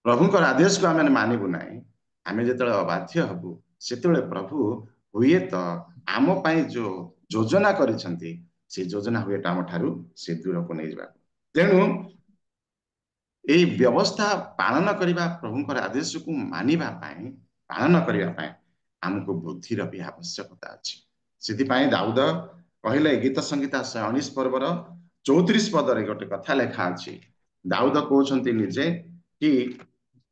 ପ୍ରଭୁଙ୍କର ଆଦେଶକୁ ଆମେ ମାନିବୁ ନାହିଁ, ଆମେ ଯେତେବେଳେ ଅବାଧ୍ୟ ହବୁ, ସେତେବେଳେ ପ୍ରଭୁ ହୁଏତ ଆମ ପାଇଁ ଯୋଉ ଯୋଜନା କରିଛନ୍ତି ସେ ଯୋଜନା ହୁଏତ ଆମ ଠାରୁ ସେ ଦୂରକୁ ନେଇଯିବା। ତେଣୁ এই ବ୍ୟବସ୍ଥା ପାଳନ କରିବା, ପ୍ରଭୁଙ୍କର ଆଦେଶକୁ ମାନିବା ପାଇଁ, ପାଳନ କରିବା ପାଇଁ ଆମକୁ ବୁଦ୍ଧିର ବି ଆବଶ୍ୟକତା ଅଛି। ସେଥିପାଇଁ ଦାଉଦ କହିଲେ, ଗୀତ ସଂହିତା 119 ପର୍ବର 34 ପଦରେ ଗୋଟେ କଥା ଲେଖା ଅଛି। ଦାଉଦ କହୁଛନ୍ତି ନିଜେ କି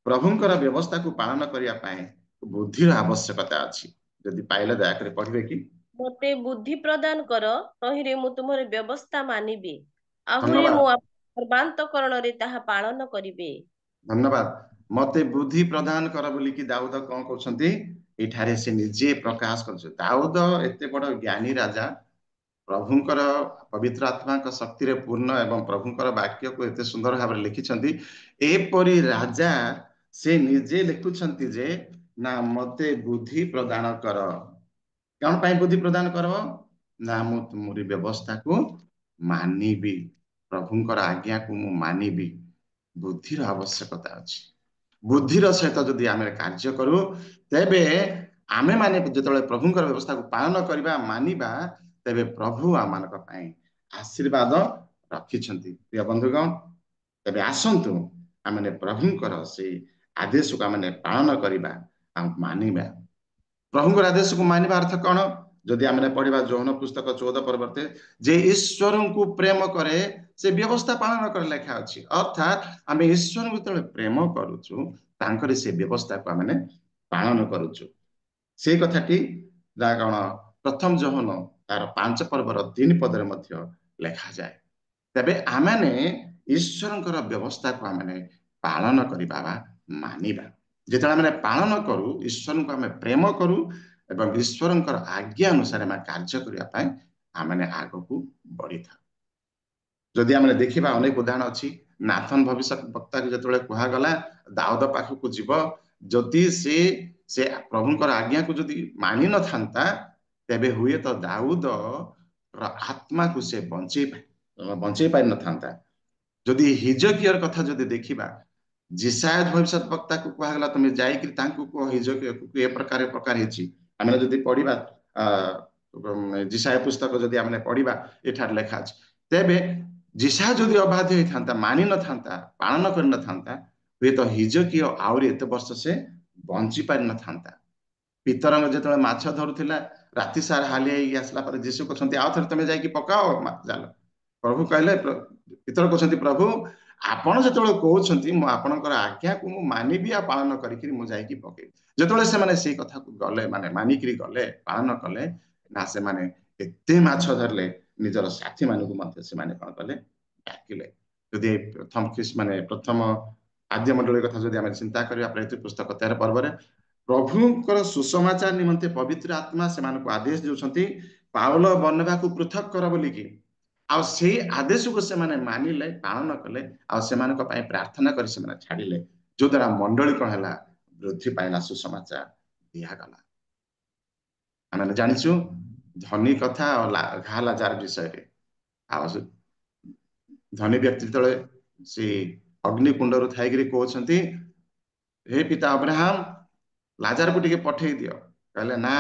ପ୍ରଭୁଙ୍କର ବ୍ୟବସ୍ଥାକୁ ପାଳନ କରିବା ପାଇଁ ବୁଦ୍ଧିର ଆବଶ୍ୟକତା ଅଛି। ଯଦି ପାଇଲେ ଦୟାକରି ପଢିବେ କି? ମୋତେ ବୁଦ୍ଧି ପ୍ରଦାନ କର, ତହିଁରେ ମୁଁ ତୁମର ବ୍ୟବସ୍ଥା ମାନିବି, ଆହୁରି ଧନ୍ୟବାଦ, ମୁଁ ସର୍ବାନ୍ତକରଣରେ ତାହା ପାଳନ କରିବି। ଧନ୍ୟବାଦ। ମତେ ବୁଦ୍ଧି ପ୍ରଦାନ କର ବୋଲିକି ଦାଉଦ କଣ କରୁଛନ୍ତି, ଏଠାରେ ସେ ନିଜେ ପ୍ରକାଶ କରୁଛନ୍ତି। ଦାଉଦ ଏତେ ବଡ ଜ୍ଞାନୀ ରାଜା, ପ୍ରଭୁଙ୍କର ପବିତ୍ର ଆତ୍ମାଙ୍କ ଶକ୍ତିରେ ପୂର୍ଣ୍ଣ ଏବଂ ପ୍ରଭୁଙ୍କର ବାକ୍ୟକୁ ଏତେ ସୁନ୍ଦର ଭାବରେ ଲେଖିଛନ୍ତି। ଏପରି ରାଜା ସେ ନିଜେ ଲେଖୁଛନ୍ତି ଯେ ନା ମତେ ବୁଦ୍ଧି ପ୍ରଦାନ କର। କଣ ପାଇଁ ବୁଦ୍ଧି ପ୍ରଦାନ କର? ନା ମୁଁ ତୁମରି ବ୍ୟବସ୍ଥାକୁ ମାନିବି, ପ୍ରଭୁଙ୍କର ଆଜ୍ଞାକୁ ମୁଁ ମାନିବି। ବୁଦ୍ଧିର ଆବଶ୍ୟକତା ଅଛି। ବୁଦ୍ଧିର ସହିତ ଯଦି ଆମେ କାର୍ଯ୍ୟ କରୁ, ତେବେ ଆମେ ମାନେ ଯେତେବେଳେ ପ୍ରଭୁଙ୍କର ବ୍ୟବସ୍ଥାକୁ ପାଳନ କରିବା, ମାନିବା, ତେବେ ପ୍ରଭୁ ଆମମାନଙ୍କ ପାଇଁ ଆଶୀର୍ବାଦ ରଖିଛନ୍ତି। ପ୍ରିୟ ବନ୍ଧୁଗଣ, ତେବେ ଆସନ୍ତୁ ଆମେ ପ୍ରଭୁଙ୍କର ସେଇ ଆଦେଶକୁ ଆମେ ପାଳନ କରିବା ଆଉ ମାନିବା। ପ୍ରଭୁଙ୍କର ଆଦେଶକୁ ମାନିବା ଅର୍ଥ କଣ? ଯଦି ଆମେ ପଢିବା ଯୌନ ପୁସ୍ତକ 14 ପର୍ବତେ, ଯେ ଈଶ୍ୱରଙ୍କୁ ପ୍ରେମ କରେ ସେ ବ୍ୟବସ୍ଥା ପାଳନ କରେ ଲେଖା ଅଛି। ଅର୍ଥାତ୍ ଆମେ ଈଶ୍ୱରଙ୍କୁ ଯେତେବେଳେ ପ୍ରେମ କରୁଛୁ, ତାଙ୍କର ସେ ବ୍ୟବସ୍ଥାକୁ ଆମେ ପାଳନ କରୁଛୁ। ସେଇ କଥାଟି କଣ ପ୍ରଥମ ଯୌନ ତାର 5 ପର୍ବର 3 ପଦରେ ମଧ୍ୟ ଲେଖାଯାଏ। तेबे आमने ईश्वरंकर व्यवस्था को आमने पालन करिबा बा मानिबा जेतला आमने पालन करू ईश्वर को आमे प्रेम करू एवं ईश्वरंकर आज्ञा अनुसार आमे कार्य करिया पाए आमने आगो को बढ़ी था जदि आमने देखिबा अनेक उदाहरण अछि नाथन भविष्य वक्ता के जतले कुहा गला दाऊद पाखु को जीव जदि से प्रभुंकर आज्ञा को जदि मानि न थांता तेबे हुए तो दाऊद र आत्मा को से बंचै पारि न थांता जदि हिजकियर कथा जदि देखिबा जिसायत भविष्य वक्ता को कुहा गला तुम जाई कि तांकु को हिजकियर को ए प्रकार हेछि आमे जदि पढिबा जिसाय पुस्तक जदि आमे पढिबा एठार लेखा अछि तेबे जिसा जदि अबाध्य होता मानि न था पालन कर न था हुए तो हिजकिय आउरी एत वर्ष से बंची पारि न था पितरंग जो माछ धरुला राति सारा हाली आसला पर जीशु कहते आउ थे तुम जाकि पकाओ जाल प्रभु कहले पितर कहते प्रभु आपण जो कहते मुझे आज्ञा को मु मानिबी आ पालन करी मुझे पकई जो से कथा को गले माने मानिक गले पालन कले ना से माने एते माछ धरले निजर साथी मानक से कौन कले डाकिले जदि प्रथम माने प्रथम आद्य मंडली कथा जदि आम चिंता करिया प्रेरित पुस्तक 13 पर्व प्रभुंकर सुसमाचार निमंते पवित्र आत्मा से आदेश देउछंती पाउल बर्नबा को पृथक कर बोली कि आ से आदेश को से माने मानिले पालन कले आ से मानक पय प्रार्थना करि से माने छाडिले जो द्वारा मंडली कोन हला वृद्धि पाइला सुसमाचार दिया गला आमे जानिछु धनी कथा और घा लाजार विषय रे आ धनी व्यक्ति तले से अग्निकुंड थाई कहते हे पिता अब्राहम लाजार को टिके पठे दियो कहले ना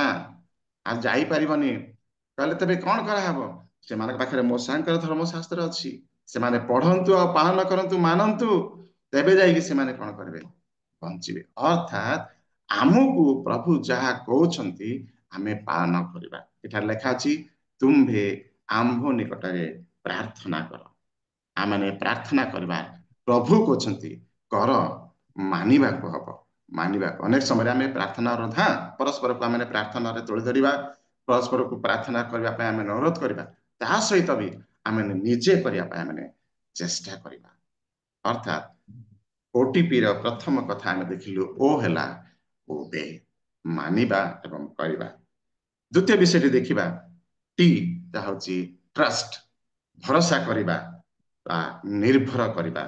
आज जाई परिबनी कहले तबे कौन कराहब से मानक पाखरे मोसांकर धर्मशास्त्र अच्छी से माने पढ़ंतु और पालन करंतु मानंतु तेबे जाई से माने कौन करबे बंचिबे अर्थात आमको प्रभु जहा कहउछंती आमे पालन करबा एठा लेखा अछि तुम्भे आम्भ निकटरे प्रार्थना कर आमने प्रार्थना करबा प्रभु कहउछंती कर मानिबा को हबो मानिबा अनेक समय आम प्रार्थना रधा परस्पर को आम प्रार्थना तोड़ धरिबा परस्पर को प्रार्थना करने आम अनुरोध करबा ता सहित भी आम निजे करने चेष्टा करबा अर्थात ओटीपी रो प्रथम कथा आम देखिलु ओ हैला ओबे मानिबा एवं करबा द्वितीय विषय देखिबा टी ता होची ट्रस्ट भरोसा करबा निर्भर करबा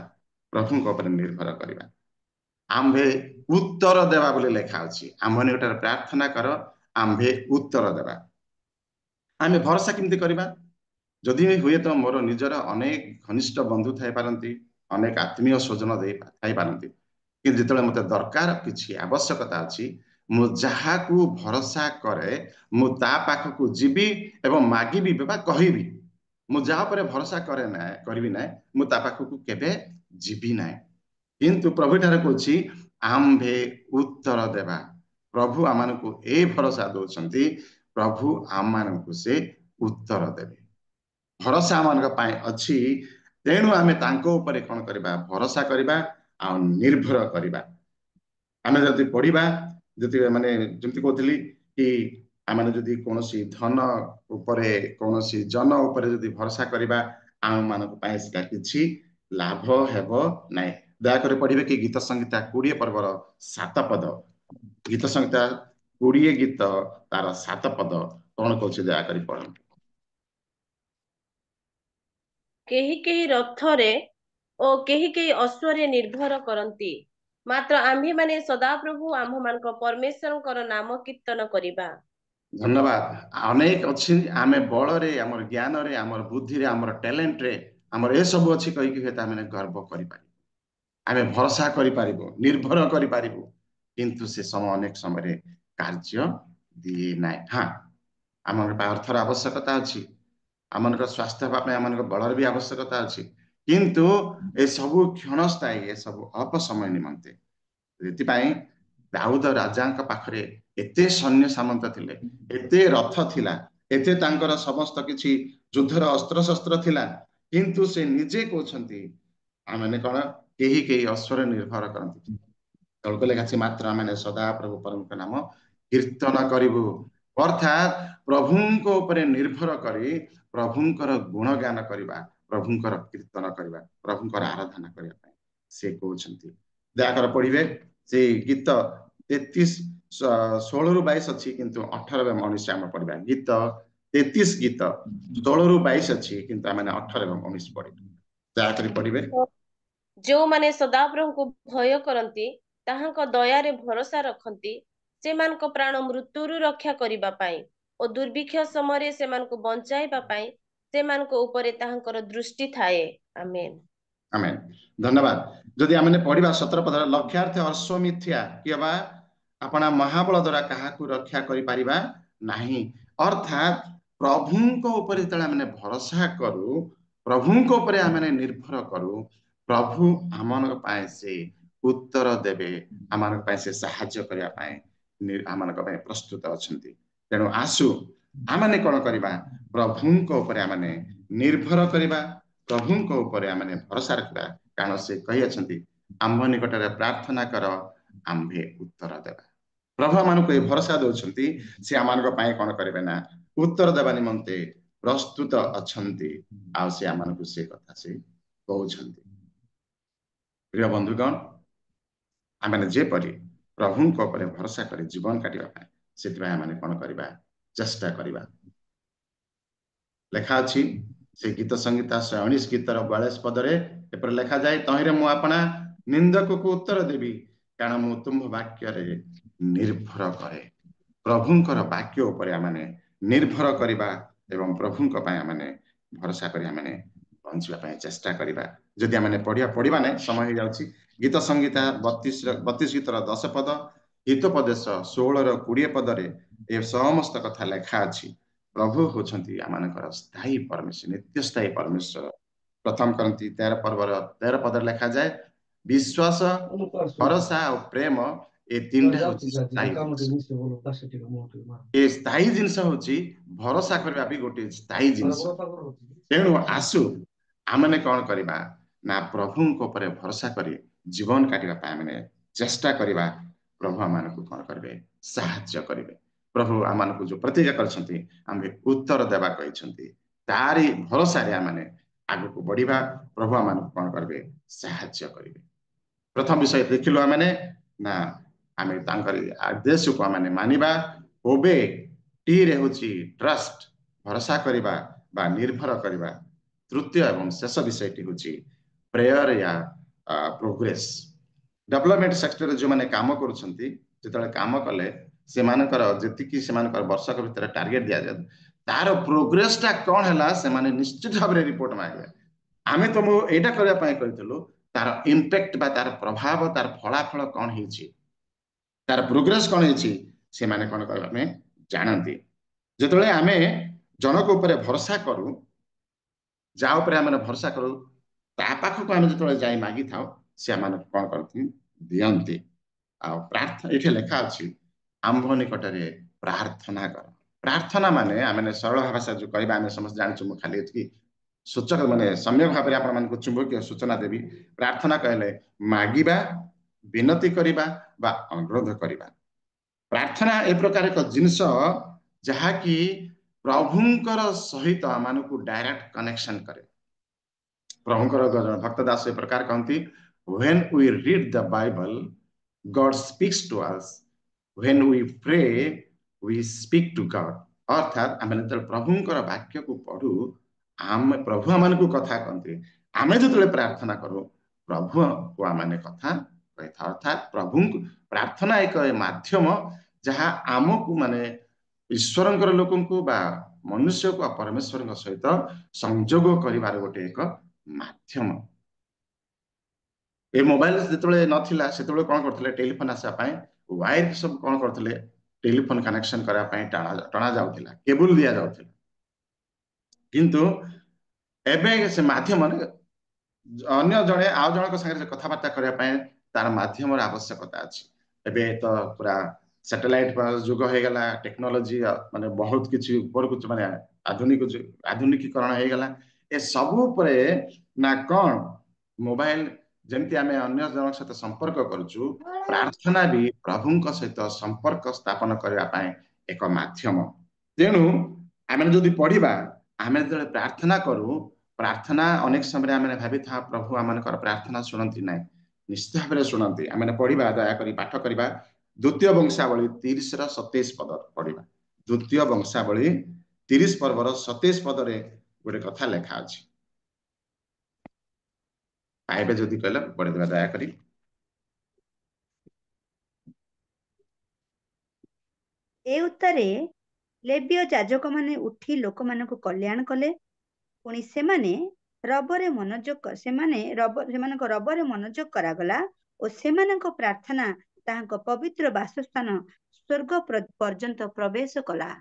प्रभु को ऊपर निर्भर करबा आम्भे उत्तर देवा बोले लेखा अछि आम्भने उठार प्रार्थना कर आम्भे उत्तर देवा आमे भरोसा किमती करबा जदि हुए तो मोर निजर अनेक घनिष्ठ बंधु थाई पारंती अनेक आत्मीय स्वजन दे थाई पारंती कि जितले मते दरकार किछि आवश्यकता अछि मु जहा को भरोसा करे मु ता पाख को जीबी एवं मागिबी बा कहिबी मु जहा पर भरोसा करे ना करबी ना मु ता पाख को केबे जीबी ना किंतु प्रभु ठारे कहछि आम्भे उत्तर देवा प्रभु आमान को ए भरोसा दौरान प्रभु आम को से उत्तर देवे भरोसा आम अच्छी तेणु आम कौन करवा भरोसा करवा आ निर्भर करवा आम जब पढ़ा जी माने जमी कहती कि आम जदि कौन धन उपरे कौन जन उपरे जदि भरोसा करवा आम मान कि लाभ हेब ना दयाकोरी पढ़े कि गीत संहिता 20 पर्वर 7 पद गीत संहिता 20 गीत तार 7 पद कौन कौन दयाकोरी पढ़ केही रथरे ओ केही अश्वरे निर्भर करती मात्र आम्भे माने सदा प्रभु आम्भ मानक परमेश्वरंकर नाम कीर्तन करिबा धन्यवाद अनेक अच्छी आम बल रे आमर ज्ञान रे आमर बुद्धि रे आमर टैलेंट रे आमर ए सब अच्छी कही कि आम गर्व करि आमे भरोसा करिपारिबो निर्भर करिपारिबो किंतु से समय अनेक समय कार्य दिए ना हाँ आम अर्थर आवश्यकता अच्छी आम स्वास्थ्य हाँपे आम बलर भी आवश्यकता अच्छी किंतु ए सबु क्षणस्थायी ए सब अल्प समय निमंते से दाऊद राजा पाखरे एते सैन्य सामंत थिले एते रथ थिला एते तांकर समस्त किछि युद्धर अस्त्र शस्त्र थिला किंतु से निजे कहउछंती आमने कौन केही अश्वर निर्भर करती तलक लेखा मात्र आम सदा प्रभु परम नाम कीर्तन करिबु अर्थात प्रभु को ऊपर निर्भर करी प्रभुंकर गुणगान करबा प्रभुंकर कीर्तन करवा प्रभुंकर आराधना करने से कहते दयाकर पढ़े से गीत 33 16 ରୁ 22 अच्छी किंतु 18 मनुष्य आम पढ़ा गीत 33 गीत 16 ରୁ 22 अच्छी किंतु आम 18 मनुष्य पढ़े दयाकर पढ़े जो माने सदाप्रभु को भय करती ताहांको दयारे भरोसा रखती सेमानक प्राण मृत्युरु रक्षा करिबा पाई ओ दुर्भिक्ष समय सेमानक बंचाइबा पाई सेमानक उपरे ताहांकर दृष्टि थाए आमेन आमेन धन्यवाद जदि आमने पढ़िबा 17 पद लक्ष्यार्थ अश्वमिथ्या किबा अपना महाबल द्वारा काहाकू रक्षा करि परिबा नाही अर्थात प्रभुंको उपरे तळे आमने भरोसा करू प्रभुंको उपरे आमने निर्भर करू प्रभु आमनक पाए से उत्तर देबे आमनक पाए से सहाय्य करिया पाए आमनक पाए प्रस्तुत अछंती तेनु आसु आमने कोन करिबा प्रभुंको उपरे आमने निर्भर करिबा प्रभुंको उपरे आमने भरोसा रखिबा कारण से कहि अछंती आम्भ निकटरे प्रार्थना कर आम्भे उत्तर देबा प्रभु मानको ए भरोसा दउछंती से आमनक पाए कोन करिबे ना उत्तर देबा निमंते प्रस्तुत अछंती आ से आमनको से कथा से कहउछंती प्रिय बंधुगण आमने जेपरि प्रभुंको उपरे भरोसा करी जीवन काटिबा पाए सेतिबा आमने कोन करिबा चेष्टा करिबा लेखा अछि से गीत संगीता 19 गीतर 42 पदरे एपर लेखा जाय तहिरे मु आपना निंदक को उत्तर देबी कारण मु तुम वाक्य रे निर्भर करे प्रभुंकर वाक्य उपरे आमने निर्भर करिबा एवं प्रभुंक पाए आमने भरोसा करी आमने पहुंचबा पाए चेष्टा करिबा जदि आमने पढ़िबा नै समय हो जाउची गीत संगीता 32 गीतर 10 पद हितोपदेश 16 र 20 पदरे ए समस्त कथा लेखा अछि प्रभु होछंती आमानकर स्थायी परमेश्वर नित्य स्थायी परमेश्वर प्रथम करंती 13 पदर लेखा जाए विश्वास भरोसा और प्रेम ए तीनटा स्थायी जिनस होची भरोसा करबा भी गोटे स्थायी जिनस तेणु आसु आमने कौन करिबा ना प्रभुंको उपरे भरोसा करी जीवन काटिबा पाए माने चेष्टा करिबा प्रभु आमानकु कौन करबे सहाय्य करिबे प्रभु आमानकु जो प्रतिज्ञा करछंती आमे उत्तर देबा कहिछंती तारी भरोसा रे आमाने आगु बढ़िबा प्रभु आमानकु कौन करबे सहाय्य करिबे प्रथम विषय देखिलो आमाने ना आमे तांकरी आदेश को आमाने मानिबा ओबे टी रे होची ट्रस्ट भरोसा करिबा बा निर्भर करिबा तृतीय एवं शेष विषयटी होची प्रेयर या प्रोग्रेस डेवलपमेंट सेक्टर जो माने काम करूछंती जेतले काम कले से मानकर जेतिकी से मानकर वर्षक भीतर टार्गेट दिया जाय तार प्रोग्रेसटा कोन हला से माने निश्चित भाव रे रिपोर्ट मागबे आमे तो मो एटा करबा पय कहितलो तार इंपैक्ट बा तार प्रभाव तार फलाफल कोन हिची तार प्रोग्रेस कोन हिची से माने कोन करबा में जानंती जेतले आमे जनक ऊपर भरोसा करू जा ऊपर आमे भरोसा करू ता पाखो को आमे जेतले जाई मागी थाओ से माने कोन करथि दियंती आ प्रार्थना एठे लेखा अछि आम्भ निकटरे प्रार्थना कर प्रार्थना माने आमे सरल भाषा जो कहबा आमे समस्त जानिछु म खाली एतकी सूचक माने सम्यक भाव आपण मानको चुंबकीय सूचना देबी प्रार्थना कहले मागिबा विनती करिबा बा अनुरोध करिबा प्रार्थना ए प्रकार एक जिंस जहा कि प्रभुंकर सहित आमानकु डायरेक्ट कनेक्शन करे प्रभुंकर भक्त दास ए प्रकार कहंती when we read the bible god speaks to us when we pray we speak to god अर्थात आमे जब प्रभुंकर वाक्य को पढू आम प्रभु आमानकु कथा कहंती आमे जतले प्रार्थना करू प्रभु को आमाने कथा कहता अर्थात प्रभु प्रार्थना एक माध्यम जहाँ आमको माने ईश्वरंकर लोकंकु बा मनुष्य को परमेश्वर सहित संजोग करिवार गोटे एक माध्यम ए मोबाइल जेतले नथिला सेतले कोन करथले टेलीफोन आसा पाए वायर सब कोन करथले टेलीफोन कनेक्शन करा पाए टणा जाउथिला केबल दिया जाउथिला किंतु एबे से माध्यम अन्य जने आ जनक संगे कथा बार्ता करिया पाए तार माध्यम आवश्यकता अछि एबे तो पूरा सैटेलाइट जुग हो गला टेक्नोलॉजी माने बहुत किछि ऊपर कुछ माने आधुनिकीकरण हो गला ए सब परे ना कोन मोबाइल जेमति आमे अन्य जनक सहित संपर्क करछु प्रार्थना भी प्रभुंक सहित संपर्क स्थापन करिया पाए एक माध्यम तेनु आमे जदि पढिबा आमे जदि प्रार्थना करू प्रार्थना अनेक समय आम भावी था प्रभु आम प्रार्थना शुणती ना निश्चित भाव में शुणती आम पढ़ा दयाकोरी पाठ करवा द्वितीय वंशावली 30-27 पद पढ़ा द्वितीय वंशावली 30 पर्वर 27 पदरे गोटे कथा लेखा अच्छी पाइबे जदि कहले पढ़ीदेवा दयाकोरी ए उत्तरे लेबीय याजक माने उठी लोक मानक कल्याण कले पुणी सेमाने रबरे मनोजोग करागला और सेमानक प्रार्थना ताहांक पवित्र वासस्थान स्वर्ग पर्यंत प्रवेश कला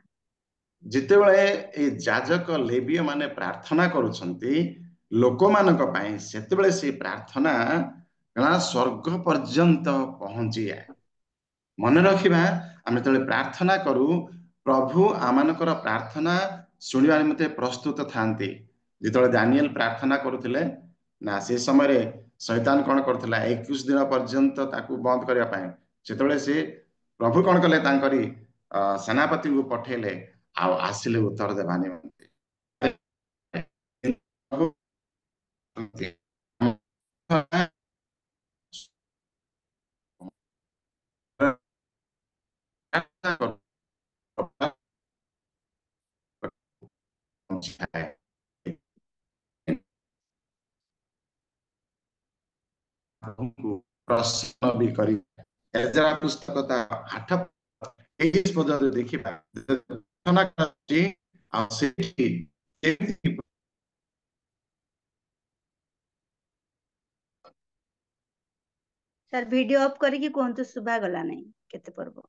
जितेबले ए याजक लेबीय माने प्रार्थना करुछंती लोक मानक पई सेतेबले से प्रार्थना गला स्वर्ग पर्यंत पहुंची जाए मन रखिबा आमे तले प्रार्थना करू प्रभु आमानकर प्रार्थना सुनिबा निमते प्रस्तुत थांती जितले दानिएल प्रार्थना करुथिले ना से समय रे शैतान कोन करथिला 21 दिन पर्यंत ताकू बंद करिया पाए सेतेबले से प्रभु कोन कले तांकरी सेनापति को पठेले आ आसिले उत्तर देबा निमते प्रश्न भी करी एजरा पुस्तक 8 23 पद देखिबा प्रार्थना करछि आ सेठी सर वीडियो ऑफ करके कहंतु सुभा गला नहीं केते पर्व